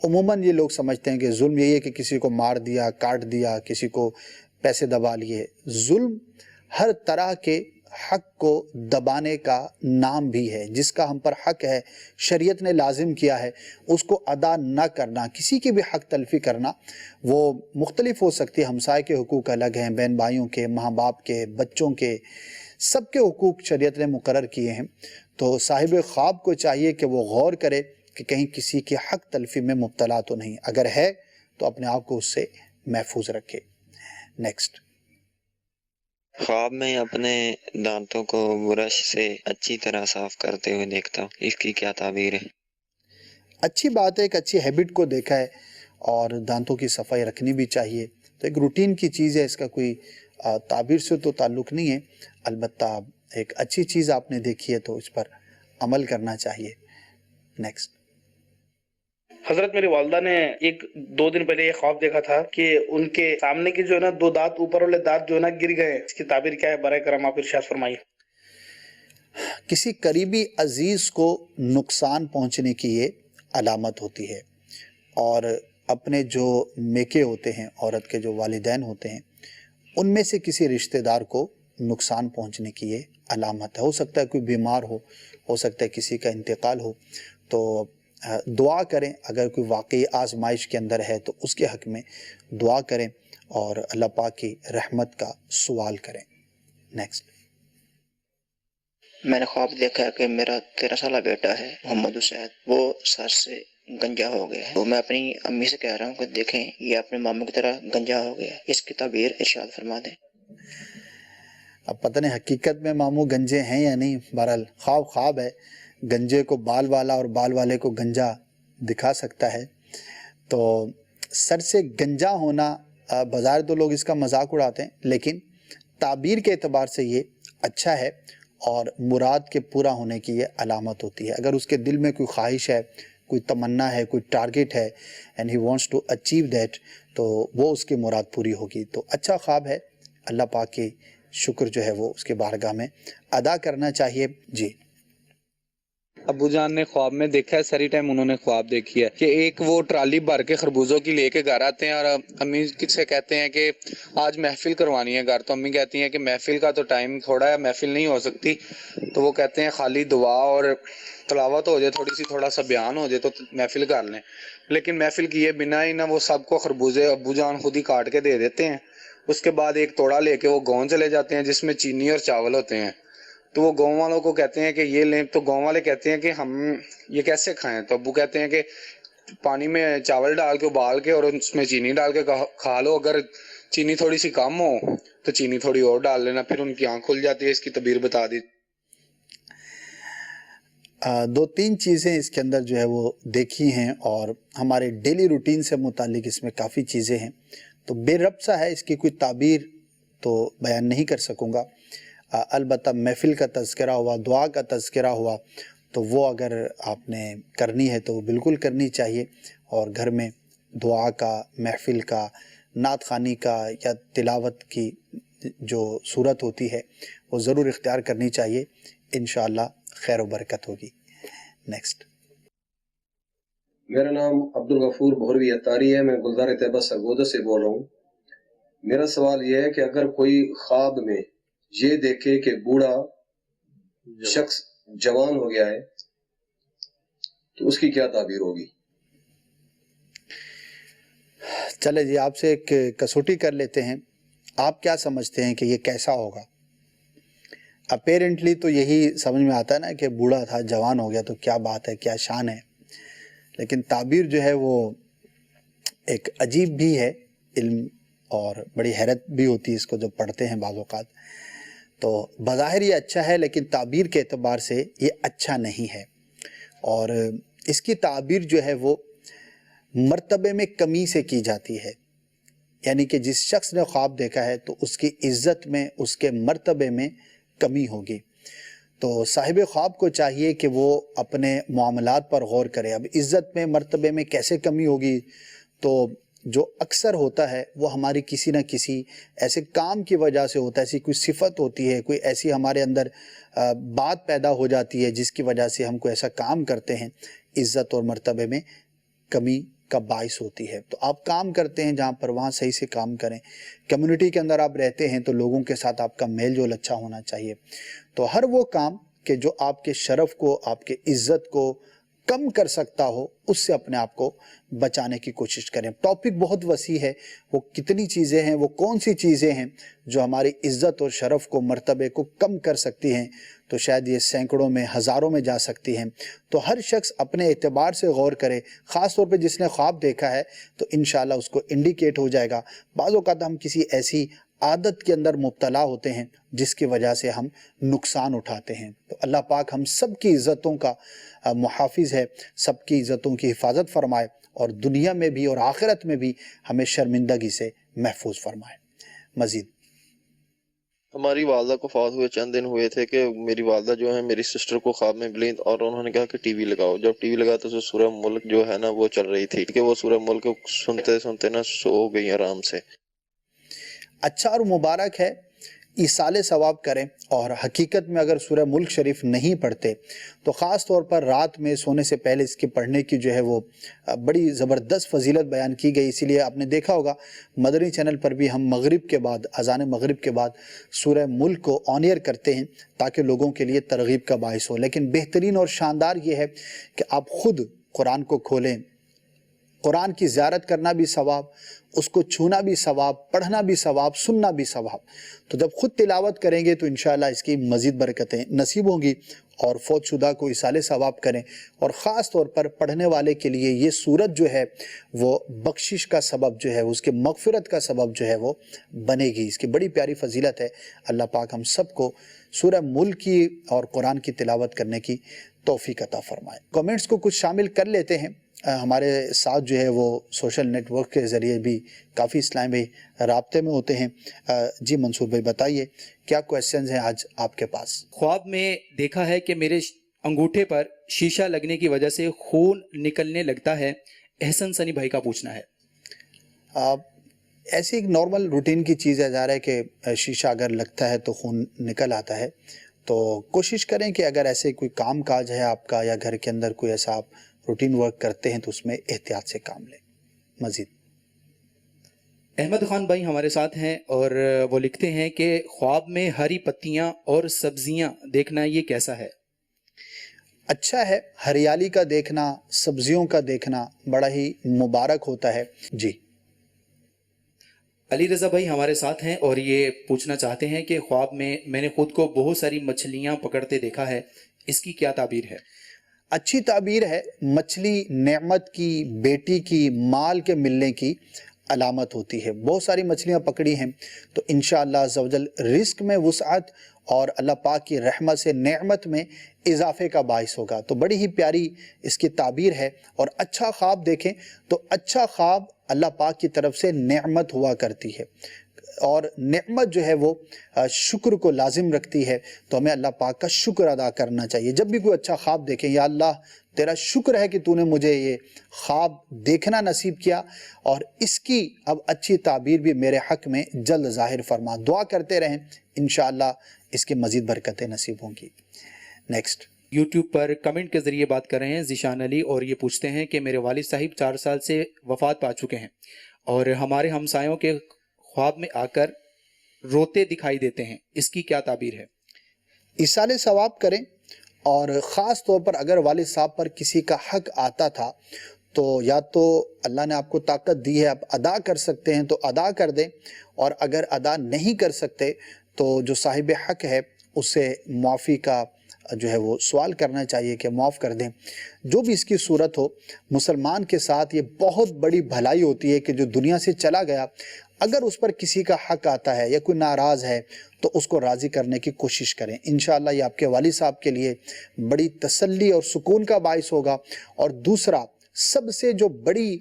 عموماً یہ لوگ سمجھتے ہیں کہ ظلم یہی ہے کہ کسی کو مار دیا، کاٹ دیا، کسی کو پیسے دبا لیے. ظلم ہر طرح کے حق کو دبانے کا نام بھی ہے. جس کا ہم پر حق ہے، شریعت نے لازم کیا ہے، اس کو ادا نہ کرنا، کسی کی بھی حق تلفی کرنا، وہ مختلف ہو سکتی ہے. ہمسائے کے حقوق الگ ہیں، بہن بھائیوں کے، ماں باپ کے، بچوں کے، سب کے حقوق شریعت نے مقرر کیے ہیں. تو صاحب خواب کو چاہیے کہ وہ غور کرے کہ کہیں کسی کی حق تلفی میں مبتلا تو نہیں. اگر ہے تو اپنے آپ کو اس سے محفوظ رکھے. نیکسٹ. خواب میں اپنے دانتوں کو برش سے اچھی طرح صاف کرتے ہوئے دیکھتا ہوں، اس کی کیا تعبیر ہے؟ اچھی بات ہے، ایک اچھی ہیبٹ کو دیکھا ہے اور دانتوں کی صفائی رکھنی بھی چاہیے. تو ایک روٹین کی چیز ہے، اس کا کوئی تعبیر سے تو تعلق نہیں ہے. البتہ ایک اچھی چیز آپ نے دیکھی ہے تو اس پر عمل کرنا چاہیے. نیکسٹ. حضرت میری والدہ نے 1-2 دن پہلے یہ خواب دیکھا تھا کہ ان کے سامنے کی جو ہے نا 2 دانت، اوپر والے دانت جو ہے نا گر گئے. اس کی تعبیر کیا ہے؟ برائے کرم آپ ارشاد فرمائیے. کسی قریبی عزیز کو نقصان پہنچنے کی یہ علامت ہوتی ہے. اور اپنے جو میکے ہوتے ہیں، عورت کے جو والدین ہوتے ہیں، ان میں سے کسی رشتہ دار کو نقصان پہنچنے کی یہ علامت ہے. ہو سکتا ہے کوئی بیمار ہو سکتا ہے کسی کا انتقال ہو. تو دعا کریں، اگر کوئی واقعی آزمائش کے اندر ہے تو اس کے حق میں دعا کریں اور اللہ پاک کی رحمت کا سوال کریں. نیکسٹ. میں نے خواب دیکھا ہے کہ میرا 13 سالہ بیٹا ہے محمد حسین، وہ سر سے گنجا ہو گیا ہے. تو میں اپنی امی سے کہہ رہا ہوں کہ دیکھیں یہ اپنے ماموں کی طرح گنجا ہو گیا ہے، اس کی تعبیر ارشاد فرما دیں. اب پتہ نہیں حقیقت میں ماموں گنجے ہیں یا نہیں. بہرحال خواب ہے. گنجے کو بال والا اور بال والے کو گنجا دکھا سکتا ہے. تو سر سے گنجا ہونا بظاہر تو لوگ اس کا مذاق اڑاتے ہیں، لیکن تعبیر کے اعتبار سے یہ اچھا ہے اور مراد کے پورا ہونے کی یہ علامت ہوتی ہے. اگر اس کے دل میں کوئی خواہش ہے، کوئی تمنا ہے، کوئی ٹارگٹ ہے and he wants to achieve that، تو وہ اس کی مراد پوری ہوگی. تو اچھا خواب ہے. اللہ پاک کی شکر جو ہے وہ اس کے بارگاہ میں ادا کرنا چاہیے. جی. ابو جان نے خواب میں دیکھا ہے، ساری ٹائم انہوں نے خواب دیکھی ہے کہ ایک وہ ٹرالی بھر کے خربوزوں کی لے کے گھر آتے ہیں اور امی سے کہتے ہیں کہ آج محفل کروانی ہے گھر. تو امی کہتی ہیں کہ محفل کا تو ٹائم تھوڑا ہے، محفل نہیں ہو سکتی. تو وہ کہتے ہیں خالی دعا اور تلاوت ہو جائے، تھوڑا سا بیان ہو جائے تو محفل کر لیں. لیکن محفل کیے بنا ہی نہ وہ سب کو خربوزے ابو جان خود ہی کاٹ کے دے دیتے ہیں. اس کے بعد ایک توڑا لے کے وہ گاؤں چلے جاتے ہیں جس میں چینی اور چاول ہوتے ہیں. تو وہ گاؤں والوں کو کہتے ہیں کہ یہ لیں. تو گاؤں والے کہتے ہیں کہ ہم یہ کیسے کھائیں؟ تو ابو کہتے ہیں کہ پانی میں چاول ڈال کے ابال کے اور اس میں چینی ڈال کے کھا لو. اگر چینی تھوڑی سی کم ہو تو چینی تھوڑی اور ڈال لینا. پھر ان کی آنکھ کھل جاتی ہے. اس کی تعبیر بتا دی. 2-3 چیزیں اس کے اندر جو ہے وہ دیکھی ہیں اور ہمارے ڈیلی روٹین سے متعلق اس میں کافی چیزیں ہیں. تو بے ربط سا ہے، اس کی کوئی تعبیر تو بیان نہیں کر سکوں گا. البتہ محفل کا تذکرہ ہوا، دعا کا تذکرہ ہوا، تو وہ اگر آپ نے کرنی ہے تو بالکل کرنی چاہیے. اور گھر میں دعا کا، محفل کا، نعت خوانی کا یا تلاوت کی جو صورت ہوتی ہے وہ ضرور اختیار کرنی چاہیے. انشاءاللہ خیر و برکت ہوگی. نیکسٹ. میرا نام عبدالغفور بہروی اتاری ہے، میں گلزار طیبہ سرگودا سے بول رہا ہوں. میرا سوال یہ ہے کہ اگر کوئی خواب میں یہ دیکھے کہ بوڑھا شخص جوان ہو گیا ہے تو اس کی کیا تعبیر ہوگی؟ چلے جی، آپ سے ایک کسوٹی کر لیتے ہیں. آپ کیا سمجھتے ہیں کہ یہ کیسا ہوگا؟ اپیرنٹلی تو یہی سمجھ میں آتا ہے نا کہ بوڑھا تھا جوان ہو گیا تو کیا بات ہے، کیا شان ہے، لیکن تعبیر جو ہے وہ ایک عجیب بھی ہے علم، اور بڑی حیرت بھی ہوتی ہے اس کو جب پڑھتے ہیں بعض اوقات. تو بظاہر یہ اچھا ہے لیکن تعبیر کے اعتبار سے یہ اچھا نہیں ہے، اور اس کی تعبیر جو ہے وہ مرتبے میں کمی سے کی جاتی ہے. یعنی کہ جس شخص نے خواب دیکھا ہے تو اس کی عزت میں، اس کے مرتبے میں کمی ہوگی. تو صاحب خواب کو چاہیے کہ وہ اپنے معاملات پر غور کرے. اب عزت میں، مرتبے میں کیسے کمی ہوگی؟ تو جو اکثر ہوتا ہے وہ ہماری کسی نہ کسی ایسے کام کی وجہ سے ہوتا ہے، ایسی کوئی صفت ہوتی ہے، کوئی ایسی ہمارے اندر بات پیدا ہو جاتی ہے جس کی وجہ سے ہم کوئی ایسا کام کرتے ہیں، عزت اور مرتبے میں کمی کا باعث ہوتی ہے. تو آپ کام کرتے ہیں جہاں پر، وہاں صحیح سے کام کریں. کمیونٹی کے اندر آپ رہتے ہیں تو لوگوں کے ساتھ آپ کا میل جول اچھا ہونا چاہیے. تو ہر وہ کام کہ جو آپ کے شرف کو، آپ کے عزت کو کم کر سکتا ہو، اس سے اپنے آپ کو بچانے کی کوشش کریں. ٹاپک بہت وسیع ہے، وہ کتنی چیزیں ہیں، وہ کون سی چیزیں ہیں جو ہماری عزت اور شرف کو، مرتبے کو کم کر سکتی ہیں، تو شاید یہ سینکڑوں میں، ہزاروں میں جا سکتی ہیں. تو ہر شخص اپنے اعتبار سے غور کرے، خاص طور پہ جس نے خواب دیکھا ہے تو انشاءاللہ اس کو انڈیکیٹ ہو جائے گا. بعض اوقات ہم کسی ایسی عادت کے اندر مبتلا ہوتے ہیں جس کی وجہ سے ہم نقصان اٹھاتے ہیں. تو اللہ پاک ہم سب کی عزتوں کا محافظ ہے، سب کی عزتوں کی حفاظت فرمائے، اور دنیا میں بھی اور آخرت میں بھی ہمیں شرمندگی سے محفوظ فرمائے. مزید ہماری والدہ کو فوت ہوئے چند دن ہوئے تھے کہ میری والدہ جو ہے میری سسٹر کو خواب میں ملی، اور انہوں نے کہا کہ ٹی وی لگاؤ. جب ٹی وی لگا تو سورہ ملک جو ہے نا وہ چل رہی تھی کہ وہ سورہ ملک سنتے سنتے نا سو گئی آرام سے. اچھا اور مبارک ہے، ایصال ثواب کریں. اور حقیقت میں اگر سورہ ملک شریف نہیں پڑھتے تو خاص طور پر رات میں سونے سے پہلے اس کے پڑھنے کی جو ہے وہ بڑی زبردست فضیلت بیان کی گئی. اسی لیے آپ نے دیکھا ہوگا مدنی چینل پر بھی ہم مغرب کے بعد، اذان مغرب کے بعد سورہ ملک کو آن ایئر کرتے ہیں تاکہ لوگوں کے لیے ترغیب کا باعث ہو. لیکن بہترین اور شاندار یہ ہے کہ آپ خود قرآن کو کھولیں. قرآن کی زیارت کرنا بھی ثواب، اس کو چھونا بھی ثواب، پڑھنا بھی ثواب، سننا بھی ثواب. تو جب خود تلاوت کریں گے تو انشاءاللہ اس کی مزید برکتیں نصیب ہوں گی. اور فوت شدہ کو ایصال ثواب کریں، اور خاص طور پر پڑھنے والے کے لیے یہ سورت جو ہے وہ بخشش کا سبب جو ہے، اس کے مغفرت کا سبب جو ہے وہ بنے گی. اس کی بڑی پیاری فضیلت ہے. اللہ پاک ہم سب کو سورہ ملک کی اور قرآن کی تلاوت کرنے کی توفیق عطا فرمائے. کمنٹس کو کچھ شامل کر لیتے ہیں. ہمارے ساتھ جو ہے وہ سوشل نیٹ ورک کے ذریعے بھی کافی اسلامی رابطے میں ہوتے ہیں. جی منصور بھائی بتائیے کیا کویسچنز ہیں آج آپ کے پاس؟ خواب میں دیکھا ہے کہ میرے انگوٹھے پر شیشہ لگنے کی وجہ سے خون نکلنے لگتا ہے. احسن سنی بھائی کا پوچھنا ہے. ایسی ایک نارمل روٹین کی چیز ہے، ظاہر ہے کہ شیشہ اگر لگتا ہے تو خون نکل آتا ہے. تو کوشش کریں کہ اگر ایسے کوئی کام کاج ہے آپ کا، یا گھر کے اندر کوئی ایسا آپ روٹین ورک کرتے ہیں تو اس میں احتیاط سے کام لیں. مزید احمد خان بھائی ہمارے ساتھ ہیں اور وہ لکھتے ہیں کہ خواب میں ہری پتیاں اور سبزیاں دیکھنا یہ کیسا ہے؟ اچھا ہے، ہریالی کا دیکھنا، سبزیوں کا دیکھنا بڑا ہی مبارک ہوتا ہے. جی علی رضا بھائی ہمارے ساتھ ہیں اور یہ پوچھنا چاہتے ہیں کہ خواب میں نے خود کو بہت ساری مچھلیاں پکڑتے دیکھا ہے، اس کی کیا تعبیر ہے؟ اچھی تعبیر ہے. مچھلی نعمت کی، بیٹی کی، مال کے ملنے کی علامت ہوتی ہے. بہت ساری مچھلیاں پکڑی ہیں تو انشاءاللہ عز و جل رزق میں وسعت اور اللہ پاک کی رحمت سے نعمت میں اضافے کا باعث ہوگا. تو بڑی ہی پیاری اس کی تعبیر ہے. اور اچھا خواب دیکھیں تو اچھا خواب اللہ پاک کی طرف سے نعمت ہوا کرتی ہے، اور نعمت جو ہے وہ شکر کو لازم رکھتی ہے. تو ہمیں اللہ پاک کا شکر ادا کرنا چاہیے. جب بھی کوئی اچھا خواب دیکھیں، یا اللہ تیرا شکر ہے کہ تو نے مجھے یہ خواب دیکھنا نصیب کیا، اور اس کی اب اچھی تعبیر بھی میرے حق میں جلد ظاہر فرما. دعا کرتے رہیں، انشاءاللہ اس کی مزید برکتیں نصیب ہوں گی. نیکسٹ یوٹیوب پر کمنٹ کے ذریعے بات کر رہے ہیں ذیشان علی، اور یہ پوچھتے ہیں کہ میرے والد صاحب 4 سال سے وفات پا چکے ہیں، اور ہمارے ہمسایوں کے خواب میں آ کر روتے دکھائی دیتے ہیں، اس کی کیا تعبیر ہے؟ ایصال ثواب کریں، اور خاص طور پر اگر والد صاحب پر کسی کا حق آتا تھا تو یا تو اللہ نے آپ کو طاقت دی ہے، آپ ادا کر سکتے ہیں تو ادا کر دیں، اور اگر ادا نہیں کر سکتے تو جو صاحب حق ہے اس سے معافی کا جو ہے وہ سوال کرنا چاہیے کہ معاف کر دیں۔ جو بھی اس کی صورت ہو، مسلمان کے ساتھ یہ بہت بڑی بھلائی ہوتی ہے کہ جو دنیا سے چلا گیا، اگر اس پر کسی کا حق آتا ہے یا کوئی ناراض ہے تو اس کو راضی کرنے کی کوشش کریں۔ انشاءاللہ یہ آپ کے والد صاحب کے لیے بڑی تسلی اور سکون کا باعث ہوگا۔ اور دوسرا، سب سے جو بڑی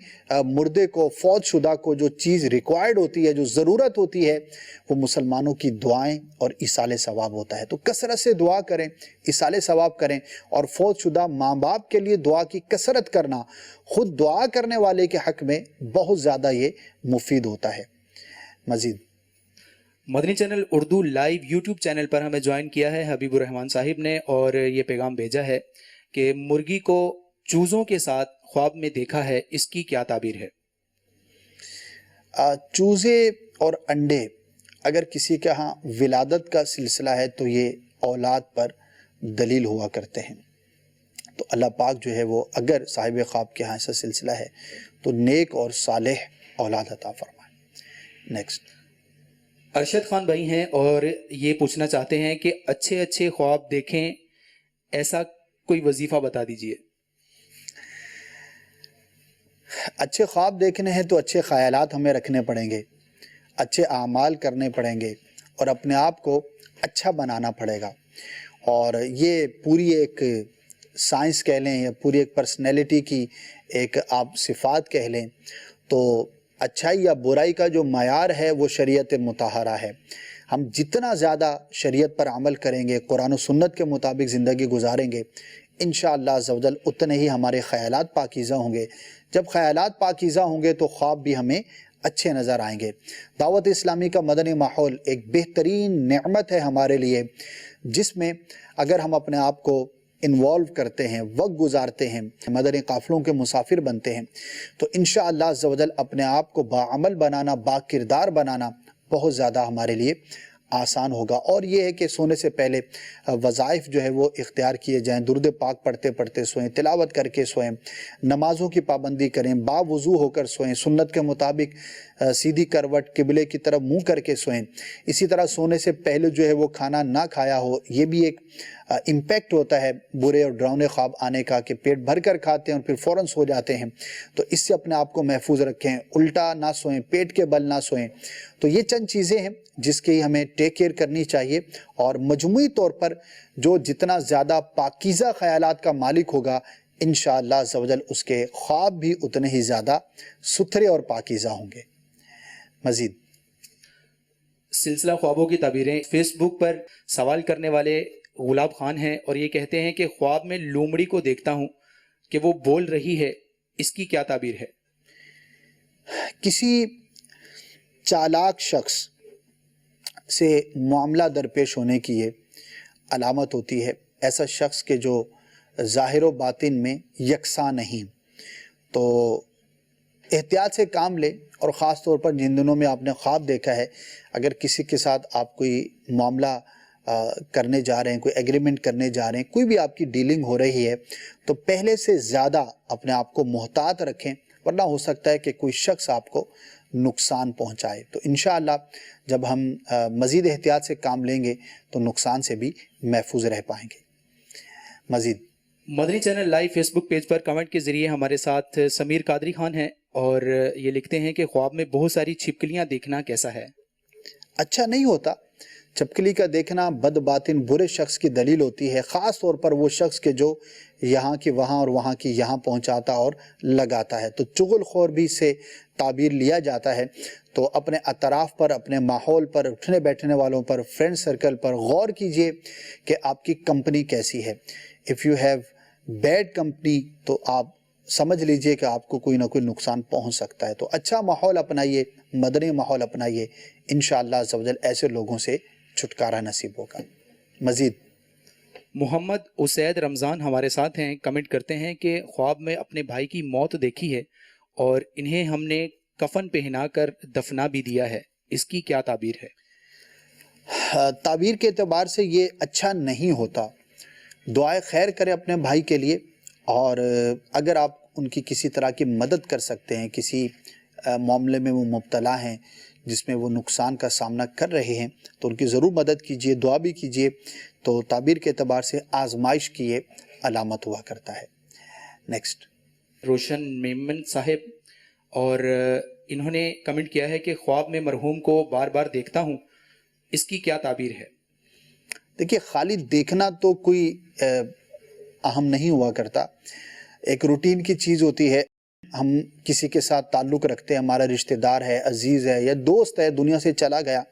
مردے کو، فوت شدہ کو جو چیز ریکوائرڈ ہوتی ہے، جو ضرورت ہوتی ہے، وہ مسلمانوں کی دعائیں اور ایصال ثواب ہوتا ہے۔ تو کثرت سے دعا کریں، ایصال ثواب کریں، اور فوت شدہ ماں باپ کے لیے دعا کی کثرت کرنا خود دعا کرنے والے کے حق میں بہت زیادہ یہ مفید ہوتا ہے۔ مزید Madani channel Urdu live YouTube channel پر ہمیں جوائن کیا ہے حبیب الرحمان صاحب نے، اور یہ پیغام بھیجا ہے کہ مرغی کو چوزوں کے ساتھ خواب میں دیکھا ہے، اس کی کیا تعبیر ہے؟ چوزے اور انڈے اگر کسی کے ہاں ولادت کا سلسلہ ہے تو یہ اولاد پر دلیل ہوا کرتے ہیں۔ تو اللہ پاک جو ہے وہ اگر صاحب خواب کے ہاں ایسا سلسلہ ہے تو نیک اور صالح اولاد عطا فرمائے۔ نیکسٹ ارشد خان بھائی ہیں اور یہ پوچھنا چاہتے ہیں کہ اچھے اچھے خواب دیکھیں، ایسا کوئی وظیفہ بتا دیجئے۔ اچھے خواب دیکھنے ہیں تو اچھے خیالات ہمیں رکھنے پڑیں گے، اچھے اعمال کرنے پڑیں گے، اور اپنے آپ کو اچھا بنانا پڑے گا۔ اور یہ پوری ایک سائنس کہہ لیں یا پوری ایک پرسنالٹی کی ایک آپ صفات کہہ لیں، تو اچھائی یا برائی کا جو معیار ہے وہ شریعت مطہرہ ہے۔ ہم جتنا زیادہ شریعت پر عمل کریں گے، قرآن و سنت کے مطابق زندگی گزاریں گے، انشاءاللہ عزوجل اتنے ہی ہمارے خیالات پاکیزہ ہوں گے۔ جب خیالات پاکیزہ ہوں گے تو خواب بھی ہمیں اچھے نظر آئیں گے۔ دعوت اسلامی کا مدنی ماحول ایک بہترین نعمت ہے ہمارے لیے، جس میں اگر ہم اپنے آپ کو انوالو کرتے ہیں، وقت گزارتے ہیں، مدنی قافلوں کے مسافر بنتے ہیں، تو انشاءاللہ عزوجل اپنے آپ کو باعمل بنانا، با کردار بنانا بہت زیادہ ہمارے لیے آسان ہوگا۔ اور یہ ہے کہ سونے سے پہلے وظائف جو ہے وہ اختیار کیے جائیں، درود پاک پڑھتے پڑھتے سوئیں، تلاوت کر کے سوئیں، نمازوں کی پابندی کریں، باوضو ہو کر سوئیں، سنت کے مطابق سیدھی کروٹ قبلے کی طرف منہ کر کے سوئیں۔ اسی طرح سونے سے پہلے جو ہے وہ کھانا نہ کھایا ہو، یہ بھی ایک امپیکٹ ہوتا ہے برے اور ڈراؤنے خواب آنے کا، کہ پیٹ بھر کر کھاتے ہیں اور پھر فوراً سو جاتے ہیں۔ تو اس سے اپنے آپ کو محفوظ رکھیں، الٹا نہ سوئیں، پیٹ کے بل نہ سوئیں۔ تو یہ چند چیزیں ہیں جس کی ہمیں ٹیک کیئر کرنی چاہیے، اور مجموعی طور پر جو جتنا زیادہ پاکیزہ خیالات کا مالک ہوگا، انشاءاللہ عزوجل اس کے خواب بھی اتنے ہی زیادہ ستھرے اور پاکیزہ ہوں گے۔ مزید سلسلہ خوابوں کی تعبیریں فیس بک پر سوال کرنے والے غلاب خان ہیں، اور یہ کہتے ہیں کہ خواب میں لومڑی کو دیکھتا ہوں کہ وہ بول رہی ہے، اس کی کیا تعبیر ہے؟ کسی چالاک شخص سے معاملہ درپیش ہونے کی یہ علامت ہوتی ہے، ایسا شخص کے جو ظاہر و باطن میں یکساں نہیں۔ تو احتیاط سے کام لیں، اور خاص طور پر جن دنوں میں آپ نے خواب دیکھا ہے، اگر کسی کے ساتھ آپ کوئی معاملہ کرنے جا رہے ہیں، کوئی ایگریمنٹ کرنے جا رہے ہیں، کوئی بھی آپ کی ڈیلنگ ہو رہی ہے، تو پہلے سے زیادہ اپنے آپ کو محتاط رکھیں، ورنہ ہو سکتا ہے کہ کوئی شخص آپ کو نقصان پہنچائے۔ تو انشاءاللہ جب ہم مزید احتیاط سے کام لیں گے تو نقصان سے بھی محفوظ رہ پائیں گے۔ مزید مدنی چینل لائیو فیس بک پیج پر کمنٹ کے ذریعے ہمارے ساتھ سمیر قادری خان ہیں، اور یہ لکھتے ہیں کہ خواب میں بہت ساری چھپکلیاں دیکھنا کیسا ہے؟ اچھا نہیں ہوتا۔ چھپکلی کا دیکھنا بد باطن برے شخص کی دلیل ہوتی ہے، خاص طور پر وہ شخص کے جو یہاں کی وہاں اور وہاں کی یہاں پہنچاتا اور لگاتا ہے۔ تو چغل خور بھی سے تعبیر لیا جاتا ہے۔ تو اپنے اطراف پر، اپنے ماحول پر، اٹھنے بیٹھنے والوں پر، فرینڈ سرکل پر غور کیجئے کہ آپ کی کمپنی کیسی ہے۔ If you have bad company تو آپ سمجھ لیجئے کہ آپ کو کوئی نہ کوئی نقصان پہنچ سکتا ہے۔ تو اچھا ماحول اپنائیے، مدنی ماحول اپنائیے، انشاءاللہ عزوجل ایسے لوگوں سے چھٹکارا نصیب ہوگا۔ مزید محمد اسید رمضان ہمارے ساتھ ہیں، کمنٹ کرتے ہیں کہ خواب میں اپنے بھائی کی موت دیکھی ہے اور انہیں ہم نے کفن پہنا کر دفنا بھی دیا ہے، اس کی کیا تعبیر ہے؟ تعبیر کے اعتبار سے یہ اچھا نہیں ہوتا۔ دعائے خیر کریں اپنے بھائی کے لیے، اور اگر آپ ان کی کسی طرح کی مدد کر سکتے ہیں، کسی معاملے میں وہ مبتلا ہیں جس میں وہ نقصان کا سامنا کر رہے ہیں، تو ان کی ضرور مدد کیجئے، دعا بھی کیجئے. تو تعبیر کے اعتبار سے آزمائش کی یہ علامت ہوا کرتا ہے. نیکسٹ روشن میمن صاحب، اور انہوں نے کمنٹ کیا ہے کہ خواب میں مرحوم کو بار بار دیکھتا ہوں، اس کی کیا تعبیر ہے؟ دیکھیے، خالی دیکھنا تو کوئی اہم نہیں ہوا کرتا، ایک روٹین کی چیز ہوتی ہے. ہم کسی کے ساتھ تعلق رکھتے ہیں، ہمارا رشتہ دار ہے، عزیز ہے یا دوست ہے، دنیا سے چلا گیا،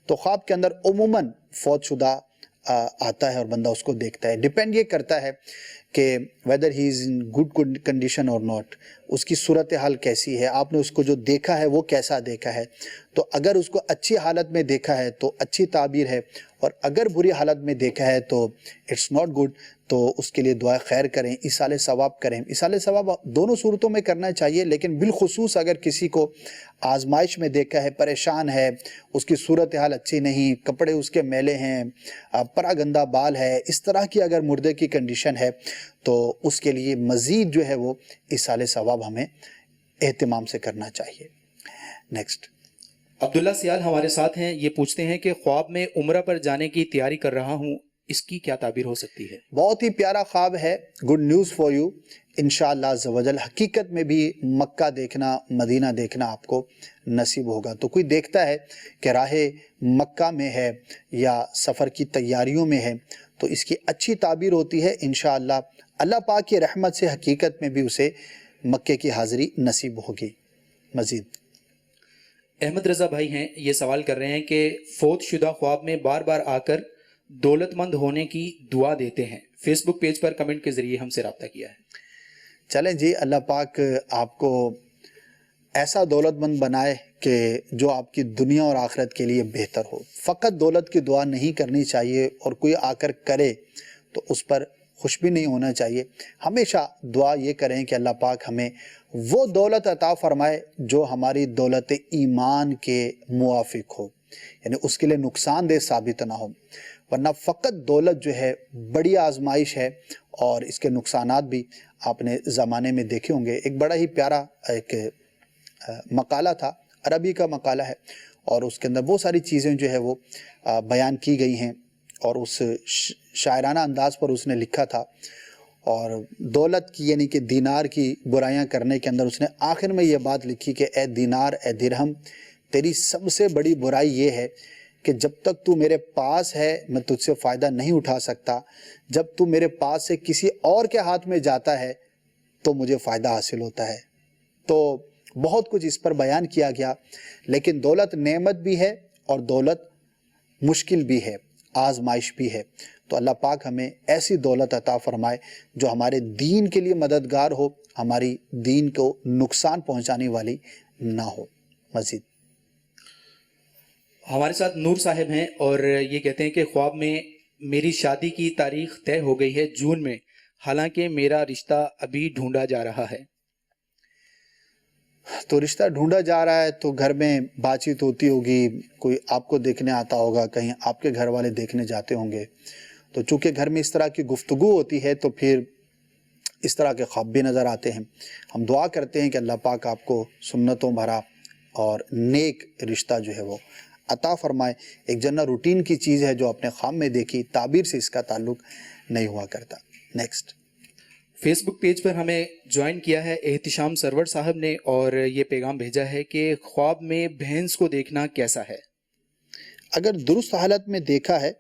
تو خواب کے اندر عموماً فوت شدہ آتا ہے اور بندہ اس کو دیکھتا ہے. ڈیپینڈ یہ کرتا ہے کہ whether he is in good condition or not، اس کی صورتحال کیسی ہے، آپ نے اس کو جو دیکھا ہے وہ کیسا دیکھا ہے. تو اگر اس کو اچھی حالت میں دیکھا ہے تو اچھی تعبیر ہے، اور اگر بری حالت میں دیکھا ہے تو اٹس ناٹ گڈ. تو اس کے لیے دعا خیر کریں، ایصال ثواب کریں. ایصال ثواب دونوں صورتوں میں کرنا چاہیے، لیکن بالخصوص اگر کسی کو آزمائش میں دیکھا ہے، پریشان ہے، اس کی صورتحال اچھی نہیں، کپڑے اس کے میلے ہیں، پرا گندہ بال ہے، اس طرح کی اگر مردے کی کنڈیشن ہے تو اس کے لیے مزید جو ہے وہ ایصال ثواب ہمیں اہتمام سے کرنا چاہیے. نیکسٹ عبداللہ سیال ہمارے ساتھ ہیں، یہ پوچھتے ہیں کہ خواب میں عمرہ پر جانے کی تیاری کر رہا ہوں، اس کی کیا تعبیر ہو سکتی ہے؟ بہت ہی پیارا خواب ہے، گڈ نیوز فار یو. انشاءاللہ عز و جل حقیقت میں بھی مکہ دیکھنا، مدینہ دیکھنا آپ کو نصیب ہوگا. تو کوئی دیکھتا ہے کہ راہ مکہ میں ہے یا سفر کی تیاریوں میں ہے تو اس کی اچھی تعبیر ہوتی ہے انشاءاللہ اللہ پاک کی رحمت سے حقیقت میں بھی اسے مکے کی حاضری نصیب ہوگی. مزید احمد رضا بھائی ہیں، یہ سوال کر رہے ہیں کہ فوت شدہ خواب میں بار بار آ کر دولت مند ہونے کی دعا دیتے ہیں، فیس بک پیج پر کمنٹ کے ذریعے ہم سے رابطہ کیا ہے. چلیں جی، اللہ پاک آپ کو ایسا دولت مند بنائے کہ جو آپ کی دنیا اور آخرت کے لیے بہتر ہو. فقط دولت کی دعا نہیں کرنی چاہیے، اور کوئی آ کر کرے تو اس پر خوش بھی نہیں ہونا چاہیے. ہمیشہ دعا یہ کریں کہ اللہ پاک ہمیں وہ دولت عطا فرمائے جو ہماری دولت ایمان کے موافق ہو، یعنی اس کے لیے نقصان دہ ثابت نہ ہو. ورنہ فقط دولت جو ہے بڑی آزمائش ہے، اور اس کے نقصانات بھی آپ نے زمانے میں دیکھے ہوں گے. ایک بڑا ہی پیارا ایک مقالہ تھا، عربی کا مقالہ ہے، اور اس کے اندر بہت ساری چیزیں جو ہے وہ بیان کی گئی ہیں، اور اس شاعرانہ انداز پر اس نے لکھا تھا. اور دولت کی یعنی کہ دینار کی برائیاں کرنے کے اندر اس نے آخر میں یہ بات لکھی کہ اے دینار، اے درہم، تیری سب سے بڑی برائی یہ ہے کہ جب تک تو میرے پاس ہے میں تجھ سے فائدہ نہیں اٹھا سکتا، جب تو میرے پاس سے کسی اور کے ہاتھ میں جاتا ہے تو مجھے فائدہ حاصل ہوتا ہے. تو بہت کچھ اس پر بیان کیا گیا. لیکن دولت نعمت بھی ہے اور دولت مشکل بھی ہے، آزمائش بھی ہے. تو اللہ پاک ہمیں ایسی دولت عطا فرمائے جو ہمارے دین کے لیے مددگار ہو، ہماری دین کو نقصان پہنچانے والی نہ ہو. مزید ہمارے ساتھ نور صاحب ہیں، اور یہ کہتے ہیں کہ خواب میں میری شادی کی تاریخ طے ہو گئی ہے جون میں، حالانکہ میرا رشتہ ابھی ڈھونڈا جا رہا ہے. تو رشتہ ڈھونڈا جا رہا ہے تو گھر میں بات چیت ہوتی ہوگی، کوئی آپ کو دیکھنے آتا ہوگا، کہیں آپ کے گھر والے دیکھنے جاتے ہوں گے. تو چونکہ گھر میں اس طرح کی گفتگو ہوتی ہے تو پھر اس طرح کے خواب بھی نظر آتے ہیں. ہم دعا کرتے ہیں کہ اللہ پاک آپ کو سنتوں بھرا اور نیک رشتہ جو ہے وہ عطا فرمائے. ایک جنہ روٹین کی چیز ہے جو اپنے خواب میں دیکھی، تعبیر سے اس کا تعلق نہیں ہوا کرتا. نیکسٹ فیس بک پیج پر ہمیں جوائن کیا ہے احتشام سرور صاحب نے، اور یہ پیغام بھیجا ہے کہ خواب میں بھینس کو دیکھنا کیسا ہے؟ اگر درست حالت میں دیکھا ہے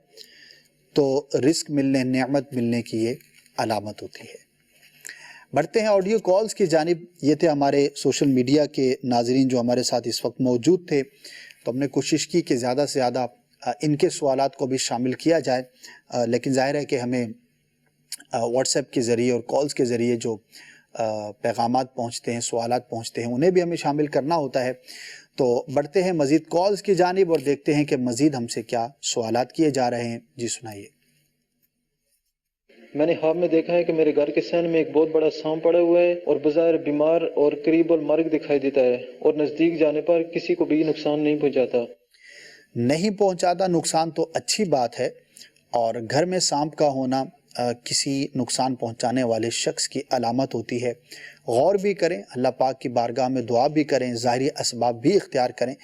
تو رزق ملنے، نعمت ملنے کی یہ علامت ہوتی ہے. بڑھتے ہیں آڈیو کالز کی جانب. یہ تھے ہمارے سوشل میڈیا کے ناظرین جو ہمارے ساتھ اس وقت موجود تھے، تو ہم نے کوشش کی کہ زیادہ سے زیادہ ان کے سوالات کو بھی شامل کیا جائے، لیکن ظاہر ہے کہ ہمیں واٹس ایپ کے ذریعے اور کالز کے ذریعے جو پیغامات پہنچتے ہیں، سوالات پہنچتے ہیں، انہیں بھی ہمیں شامل کرنا ہوتا ہے. تو بڑھتے ہیں مزید کالز کی جانب اور دیکھتے ہیں کہ مزید ہم سے کیا سوالات کیے جا رہے ہیں. جی سنائیے. میں نے خواب میں دیکھا ہے کہ میرے گھر کے سین میں ایک بہت بڑا سانپ پڑا ہوا ہے اور بظاہر بیمار اور قریب المرگ دکھائی دیتا ہے، اور نزدیک جانے پر کسی کو بھی نقصان نہیں پہنچاتا. نہیں پہنچاتا نقصان تو اچھی بات ہے، اور گھر میں سانپ کا ہونا کسی نقصان پہنچانے والے شخص کی علامت ہوتی ہے. غور بھی کریں, اللہ پاک کی بارگاہ میں دعا بھی کریں, ظاہری اسباب بھی اختیار کریں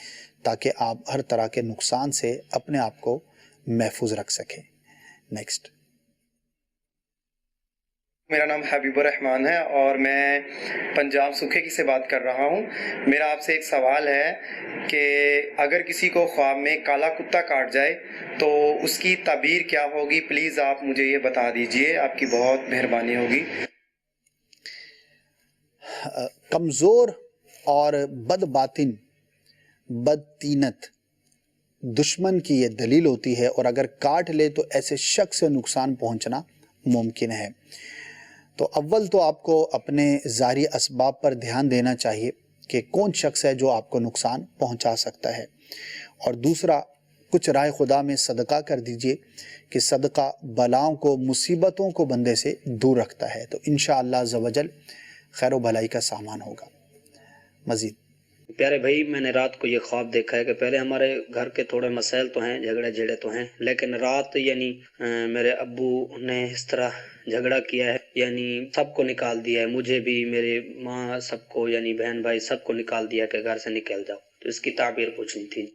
تاکہ آپ ہر طرح کے نقصان سے اپنے آپ کو محفوظ رکھ سکیں. نیکسٹ. میرا نام حبیب الرحمان ہے اور میں پنجاب سکھے کی سے بات کر رہا ہوں. میرا آپ سے ایک سوال ہے کہ اگر کسی کو خواب میں کالا کتا کاٹ جائے تو اس کی تعبیر کیا ہوگی؟ پلیز آپ مجھے یہ بتا دیجئے, آپ کی بہت مہربانی ہوگی. کمزور اور بد باطن, بد تینت دشمن کی یہ دلیل ہوتی ہے, اور اگر کاٹ لے تو ایسے شخص سے نقصان پہنچنا ممکن ہے. تو اول تو آپ کو اپنے ظاہری اسباب پر دھیان دینا چاہیے کہ کون شخص ہے جو آپ کو نقصان پہنچا سکتا ہے, اور دوسرا کچھ رائے خدا میں صدقہ کر دیجئے کہ صدقہ بلاؤں کو, مصیبتوں کو بندے سے دور رکھتا ہے, تو انشاءاللہ عز و جل خیر و بھلائی کا سامان ہوگا. مزید پیارے بھائی, میں نے رات کو یہ خواب دیکھا ہے کہ پہلے ہمارے گھر کے تھوڑے مسائل تو ہیں, جھگڑے جھیڑے تو ہیں, لیکن رات یعنی میرے ابو نے اس طرح جھگڑا کیا ہے, یعنی سب کو نکال دیا ہے, مجھے بھی, میرے ماں, سب کو, یعنی بہن بھائی سب کو نکال دیا کہ گھر سے نکل جاؤ. تو اس کی تعبیر پوچھنی تھی.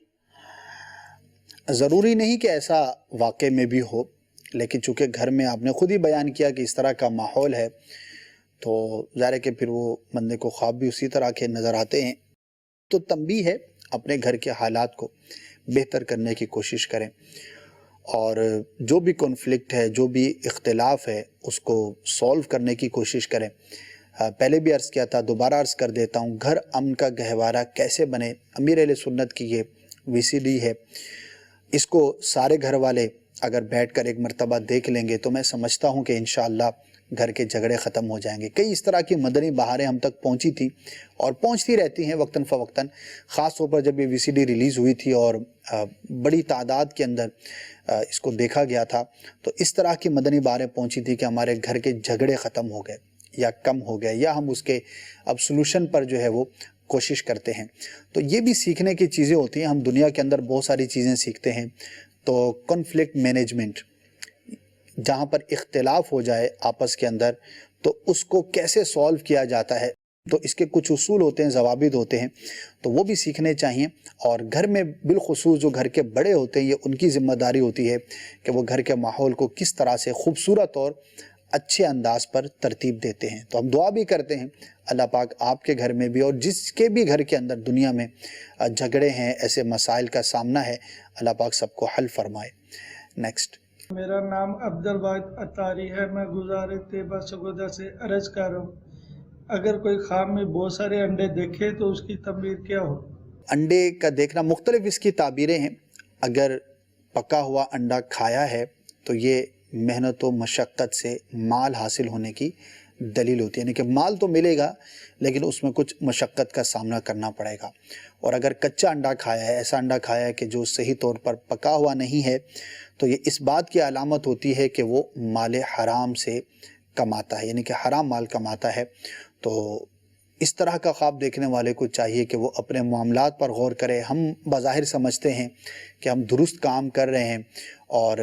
ضروری نہیں کہ ایسا واقع میں بھی ہو, لیکن چونکہ گھر میں آپ نے خود ہی بیان کیا کہ اس طرح کا ماحول ہے, تو ظاہر ہے کہ پھر وہ بندے کو خواب بھی اسی طرح کے نظر آتے ہیں. تو تنبیہ ہے, اپنے گھر کے حالات کو بہتر کرنے کی کوشش کریں, اور جو بھی کنفلکٹ ہے, جو بھی اختلاف ہے, اس کو سولو کرنے کی کوشش کریں. پہلے بھی عرض کیا تھا, دوبارہ عرض کر دیتا ہوں, گھر امن کا گہوارہ کیسے بنے, امیر اہل سنت کی یہ VCD ہے. اس کو سارے گھر والے اگر بیٹھ کر ایک مرتبہ دیکھ لیں گے تو میں سمجھتا ہوں کہ انشاءاللہ گھر کے جھگڑے ختم ہو جائیں گے. کئی اس طرح کی مدنی بہاریں ہم تک پہنچی تھی اور پہنچتی رہتی ہیں وقتاً فوقتاً, خاص طور پر جب یہ VCD ریلیز ہوئی تھی اور بڑی تعداد کے اندر اس کو دیکھا گیا تھا, تو اس طرح کی مدنی بہاریں پہنچی تھی کہ ہمارے گھر کے جھگڑے ختم ہو گئے یا کم ہو گئے, یا ہم اس کے اب سلوشن پر جو ہے وہ کوشش کرتے ہیں. تو یہ بھی سیکھنے کی چیزیں ہوتی ہیں. ہم دنیا کے اندر بہت ساری چیزیں سیکھتے ہیں. تو کنفلکٹ مینجمنٹ, جہاں پر اختلاف ہو جائے آپس کے اندر, تو اس کو کیسے سولو کیا جاتا ہے, تو اس کے کچھ اصول ہوتے ہیں, ضوابط ہوتے ہیں, تو وہ بھی سیکھنے چاہیے. اور گھر میں بالخصوص جو گھر کے بڑے ہوتے ہیں, یہ ان کی ذمہ داری ہوتی ہے کہ وہ گھر کے ماحول کو کس طرح سے خوبصورت اور اچھے انداز پر ترتیب دیتے ہیں. تو ہم دعا بھی کرتے ہیں اللہ پاک آپ کے گھر میں بھی اور جس کے بھی گھر کے اندر دنیا میں جھگڑے ہیں, ایسے مسائل کا سامنا ہے, اللہ پاک سب کو حل فرمائے. نیکسٹ. میرا نام عبدالواحد اتاری ہے, میں گزار طیبہ سگودا سے عرض کر رہا ہوں, اگر کوئی خواب میں بہت سارے انڈے دیکھے تو اس کی تعبیر کیا ہو؟ انڈے کا دیکھنا مختلف اس کی تعبیریں ہیں. اگر پکا ہوا انڈا کھایا ہے تو یہ محنت و مشقت سے مال حاصل ہونے کی دلیل ہوتی ہے, یعنی کہ مال تو ملے گا لیکن اس میں کچھ مشقت کا سامنا کرنا پڑے گا. اور اگر کچا انڈا کھایا ہے, ایسا انڈا کھایا ہے کہ جو صحیح طور پر پکا ہوا نہیں ہے, تو یہ اس بات کی علامت ہوتی ہے کہ وہ مال حرام سے کماتا ہے, یعنی کہ حرام مال کماتا ہے. تو اس طرح کا خواب دیکھنے والے کو چاہیے کہ وہ اپنے معاملات پر غور کرے. ہم بظاہر سمجھتے ہیں کہ ہم درست کام کر رہے ہیں اور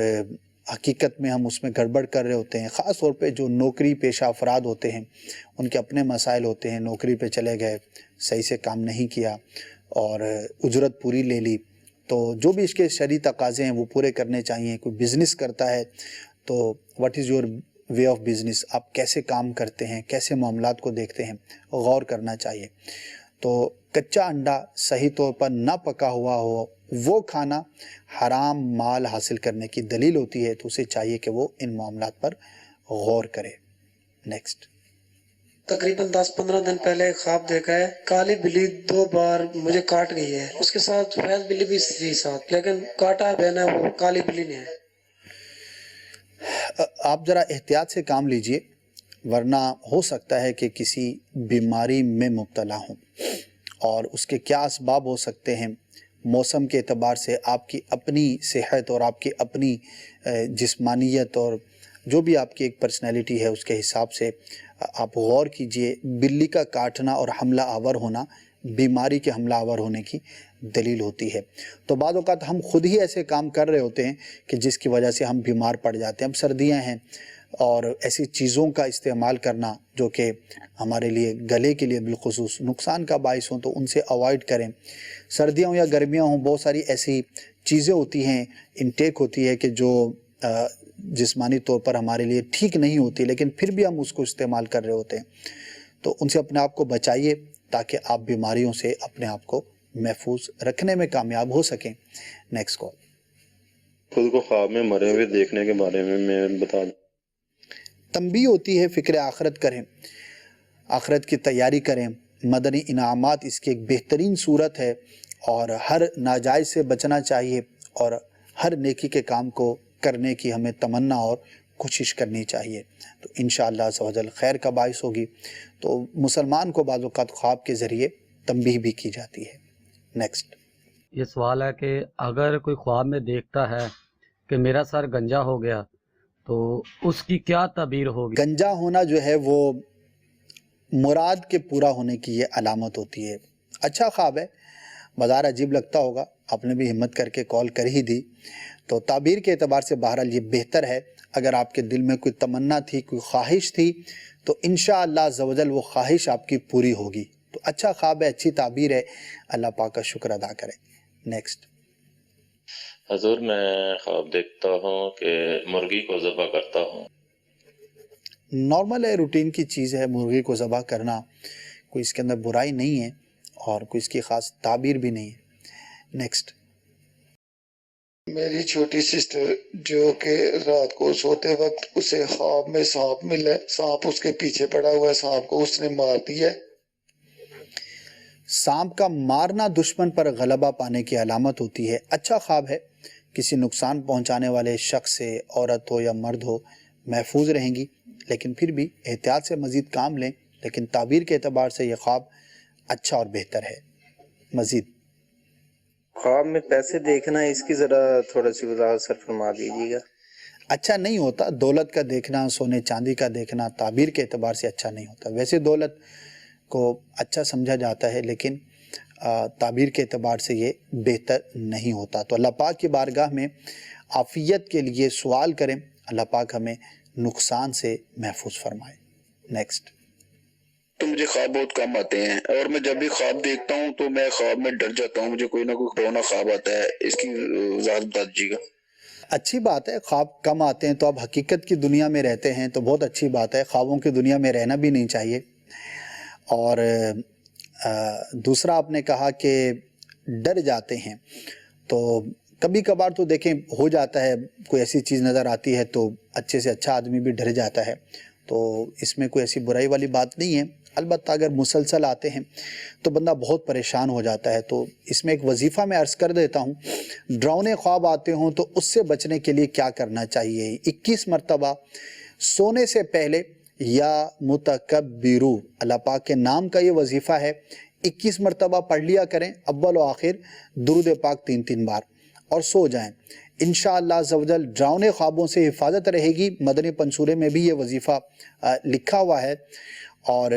حقیقت میں ہم اس میں گڑبڑ کر رہے ہوتے ہیں. خاص طور پہ جو نوکری پیشہ افراد ہوتے ہیں, ان کے اپنے مسائل ہوتے ہیں. نوکری پہ چلے گئے, صحیح سے کام نہیں کیا اور اجرت پوری لے لی, تو جو بھی اس کے شرعی تقاضے ہیں وہ پورے کرنے چاہیے. کوئی بزنس کرتا ہے تو what is your way of business, آپ کیسے کام کرتے ہیں, کیسے معاملات کو دیکھتے ہیں, غور کرنا چاہیے. تو کچا انڈا صحیح طور پر نہ پکا ہوا ہو وہ کھانا حرام مال حاصل کرنے کی دلیل ہوتی ہے, تو اسے چاہیے کہ وہ ان معاملات پر غور کرے. نیکسٹ. تقریباً 10-15 دن پہلے ایک خواب دیکھا ہے, کالی بلی 2 بار مجھے کاٹ گئی ہے, اس کے ساتھ سفید بلی بھی تھی ساتھ, لیکن کاٹا بہنا وہ کالی بلی نے ہے. آپ ذرا احتیاط سے کام لیجئے, ورنہ ہو سکتا ہے کہ کسی بیماری میں مبتلا ہوں, اور اس کے کیا اسباب ہو سکتے ہیں. موسم کے اعتبار سے آپ کی اپنی صحت اور آپ کی اپنی جسمانیت اور جو بھی آپ کی ایک پرسنالٹی ہے اس کے حساب سے آپ غور کیجئے. بلی کا کاٹنا اور حملہ آور ہونا بیماری کے حملہ آور ہونے کی دلیل ہوتی ہے. تو بعض اوقات ہم خود ہی ایسے کام کر رہے ہوتے ہیں کہ جس کی وجہ سے ہم بیمار پڑ جاتے ہیں. اب سردیاں ہیں, اور ایسی چیزوں کا استعمال کرنا جو کہ ہمارے لیے گلے کے لیے بالخصوص نقصان کا باعث ہوں تو ان سے اوائڈ کریں. سردیاں ہوں یا گرمیاں ہوں بہت ساری ایسی چیزیں ہوتی ہیں، انٹیک ہوتی ہے کہ جو جسمانی طور پر ہمارے لیے ٹھیک نہیں ہوتی، لیکن پھر بھی ہم اس کو استعمال کر رہے ہوتے ہیں. تو ان سے اپنے آپ کو بچائیے تاکہ آپ بیماریوں سے اپنے آپ کو محفوظ رکھنے میں کامیاب ہو سکیں. Next call. خود کو خواب میں مرے ہوئے دیکھنے کے بارے میں بتا دیں. تنبیہ ہوتی ہے، فکر آخرت کریں، آخرت کی تیاری کریں. مدنی انعامات اس کی ایک بہترین صورت ہے، اور ہر ناجائز سے بچنا چاہیے اور ہر نیکی کے کام کو کرنے کی ہمیں تمنا اور کوشش کرنی چاہیے. تو انشاءاللہ عز و جل خیر کا باعث ہوگی. تو مسلمان کو بعض اوقات خواب کے ذریعے تنبیہ بھی کی جاتی ہے. نیکسٹ. یہ سوال ہے کہ اگر کوئی خواب میں دیکھتا ہے کہ میرا سر گنجا ہو گیا تو اس کی کیا تعبیر ہوگی؟ گنجا ہونا جو ہے وہ مراد کے پورا ہونے کی یہ علامت ہوتی ہے. اچھا خواب ہے، بظاہر عجیب لگتا ہوگا، آپ نے بھی ہمت کر کے کال کر ہی دی. تو تعبیر کے اعتبار سے بہرحال یہ بہتر ہے. اگر آپ کے دل میں کوئی تمنا تھی، کوئی خواہش تھی، تو انشاءاللہ عز و جل وہ خواہش آپ کی پوری ہوگی. تو اچھا خواب ہے، اچھی تعبیر ہے، اللہ پاک کا شکر ادا کریں. نیکسٹ. حضور میں خواب دیکھتا ہوں کہ مرغی کو ذبح کرتا ہوں. نارمل ہے، روٹین کی چیز ہے مرغی کو ذبح کرنا، کوئی اس کے اندر برائی نہیں ہے اور کوئی اس کی خاص تعبیر بھی نہیں ہے. نیکسٹ. میری چھوٹی سسٹر جو کہ رات کو سوتے وقت اسے خواب میں سانپ ملا، سانپ اس کے پیچھے پڑا ہوا ہے، سانپ کو اس نے مار دیا. سانپ کا مارنا دشمن پر غلبہ پانے کی علامت ہوتی ہے. اچھا خواب ہے، کسی نقصان پہنچانے والے شخص سے، عورت ہو یا مرد ہو، محفوظ رہیں گی. لیکن پھر بھی احتیاط سے مزید کام لیں. لیکن تعبیر کے اعتبار سے یہ خواب اچھا اور بہتر ہے. مزید. خواب میں پیسے دیکھنا، اس کی ذرا تھوڑا سی وضاحت سر فرما دیجیے گا. اچھا نہیں ہوتا دولت کا دیکھنا، سونے چاندی کا دیکھنا تعبیر کے اعتبار سے اچھا نہیں ہوتا. ویسے دولت کو اچھا سمجھا جاتا ہے لیکن تعبیر کے اعتبار سے یہ بہتر نہیں ہوتا. تو اللہ پاک کی بارگاہ میں عافیت کے لیے سوال کریں، اللہ پاک ہمیں نقصان سے محفوظ فرمائے. نیکسٹ. تو مجھے خواب بہت کم آتے ہیں اور میں جب بھی خواب دیکھتا ہوں تو میں خواب میں ڈر جاتا ہوں، مجھے کوئی نہ کوئی ڈراؤنا خواب آتا ہے. اس کی وضاحت بتا دیجیے گا. اچھی بات ہے، خواب کم آتے ہیں تو اب حقیقت کی دنیا میں رہتے ہیں تو بہت اچھی بات ہے. خوابوں کی دنیا میں رہنا بھی نہیں چاہیے. اور دوسرا آپ نے کہا کہ ڈر جاتے ہیں، تو کبھی کبھار تو دیکھیں ہو جاتا ہے، کوئی ایسی چیز نظر آتی ہے تو اچھے سے اچھا آدمی بھی ڈر جاتا ہے. تو اس میں کوئی ایسی برائی والی بات نہیں ہے. البتہ اگر مسلسل آتے ہیں تو بندہ بہت پریشان ہو جاتا ہے. تو اس میں ایک وظیفہ میں عرض کر دیتا ہوں، ڈراؤنے خواب آتے ہوں تو اس سے بچنے کے لیے کیا کرنا چاہیے. 21 مرتبہ سونے سے پہلے یا متکبرو، اللہ پاک کے نام کا یہ وظیفہ ہے، 21 مرتبہ پڑھ لیا کریں، اول و آخر درود پاک 3 بار، اور سو جائیں. انشاءاللہ عز و جل ڈراؤنے خوابوں سے حفاظت رہے گی. مدنی پنصورے میں بھی یہ وظیفہ لکھا ہوا ہے. اور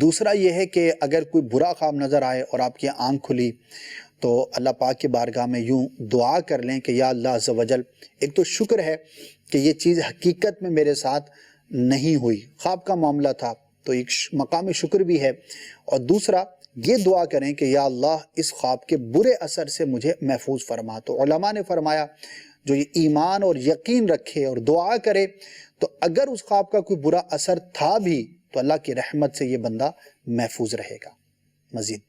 دوسرا یہ ہے کہ اگر کوئی برا خواب نظر آئے اور آپ کی آنکھ کھلی تو اللہ پاک کی بارگاہ میں یوں دعا کر لیں کہ یا اللہ عز و جل، ایک تو شکر ہے کہ یہ چیز حقیقت میں میرے ساتھ نہیں ہوئی، خواب کا معاملہ تھا، تو ایک مقام شکر بھی ہے. اور دوسرا یہ دعا کریں کہ یا اللہ اس خواب کے برے اثر سے مجھے محفوظ فرما. تو علماء نے فرمایا جو یہ ایمان اور یقین رکھے اور دعا کرے تو اگر اس خواب کا کوئی برا اثر تھا بھی تو اللہ کی رحمت سے یہ بندہ محفوظ رہے گا. مزید.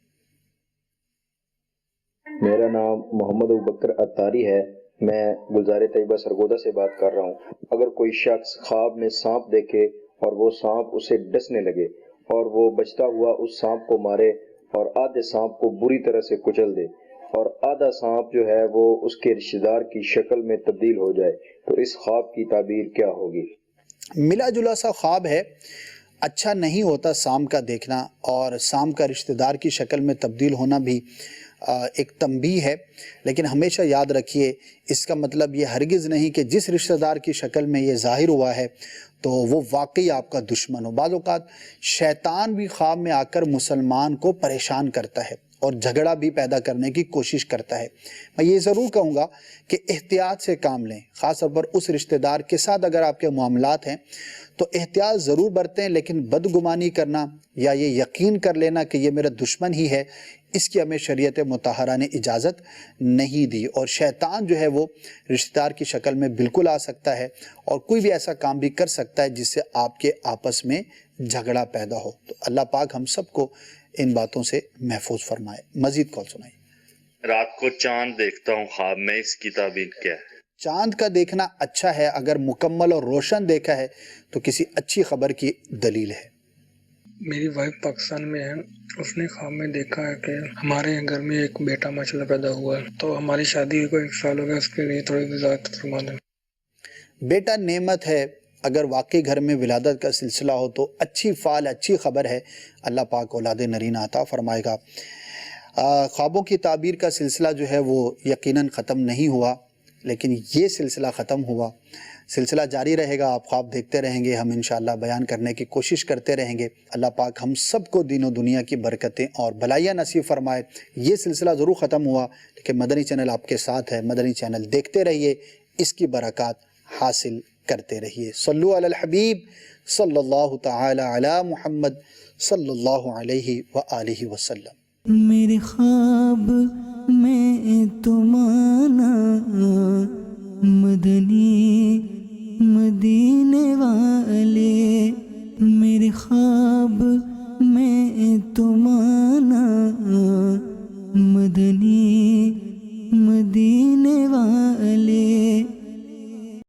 میرا نام محمد ابوبکر اتاری ہے، میں گلزار طیبہ سرگودا سے بات کر رہا ہوں. اگر کوئی شخص خواب میں سانپ دیکھے اور وہ سانپ اسے ڈسنے لگے اور وہ بچتا ہوا اس سانپ کو مارے اور آدھے سانپ کو بری طرح سے کچل دے اور آدھا سانپ جو ہے وہ اس کے رشتہ دار کی شکل میں تبدیل ہو جائے، تو اس خواب کی تعبیر کیا ہوگی؟ ملا جلا سا خواب ہے، اچھا نہیں ہوتا سانپ کا دیکھنا، اور سانپ کا رشتہ دار کی شکل میں تبدیل ہونا بھی ایک تنبیہ ہے. لیکن ہمیشہ یاد رکھیے اس کا مطلب یہ ہرگز نہیں کہ جس رشتہ دار کی شکل میں یہ ظاہر ہوا ہے تو وہ واقعی آپ کا دشمن ہو. بعض اوقات شیطان بھی خواب میں آ کر مسلمان کو پریشان کرتا ہے اور جھگڑا بھی پیدا کرنے کی کوشش کرتا ہے۔ میں یہ ضرور کہوں گا کہ احتیاط سے کام لیں، خاص طور پر اس رشتہ دار کے ساتھ اگر آپ کے معاملات ہیں تو احتیاط ضرور برتیں، لیکن بدگمانی کرنا یا یہ یقین کر لینا کہ یہ میرا دشمن ہی ہے، اس کی ہمیں شریعت مطہرہ نے اجازت نہیں دی۔ اور شیطان جو ہے وہ رشتہ دار کی شکل میں بالکل آ سکتا ہے اور کوئی بھی ایسا کام بھی کر سکتا ہے جس سے آپ کے آپس میں جھگڑا پیدا ہو۔ تو اللہ پاک ہم سب کو ان باتوں سے محفوظ فرمائے۔ مزید کال سنائیں۔ رات کو چاند دیکھتا ہوں خواب میں، اس کی تعبیر کیا ہے؟ چاند کا دیکھنا اچھا ہے، اگر مکمل اور روشن دیکھا ہے تو کسی اچھی خبر کی دلیل ہے۔ میری وائف پاکستان میں ہے، اس نے خواب میں دیکھا ہے کہ ہمارے گھر میں ایک بیٹا ماشاءاللہ پیدا ہوا ہے، تو ہماری شادی کو 1 سال ہو گیا، اس کے لیے تھوڑی وضاحت فرما دیں۔ بیٹا نعمت ہے، اگر واقعی گھر میں ولادت کا سلسلہ ہو تو اچھی فعال اچھی خبر ہے، اللہ پاک اولاد نرینہ عطا فرمائے گا۔ خوابوں کی تعبیر کا سلسلہ جو ہے وہ یقیناً ختم نہیں ہوا، لیکن یہ سلسلہ ختم ہوا، سلسلہ جاری رہے گا، آپ خواب دیکھتے رہیں گے، ہم انشاءاللہ بیان کرنے کی کوشش کرتے رہیں گے۔ اللہ پاک ہم سب کو دین و دنیا کی برکتیں اور بھلائیاں نصیب فرمائے۔ یہ سلسلہ ضرور ختم ہوا، لیکن مدنی چینل آپ کے ساتھ ہے، مدنی چینل دیکھتے رہیے، اس کی برکات حاصل کرتے رہیے۔ صلو علی الحبیب صلی اللہ تعالی علی محمد صلی اللہ علیہ وآلہ وسلم۔ میرے خواب میں تمہارا مدنی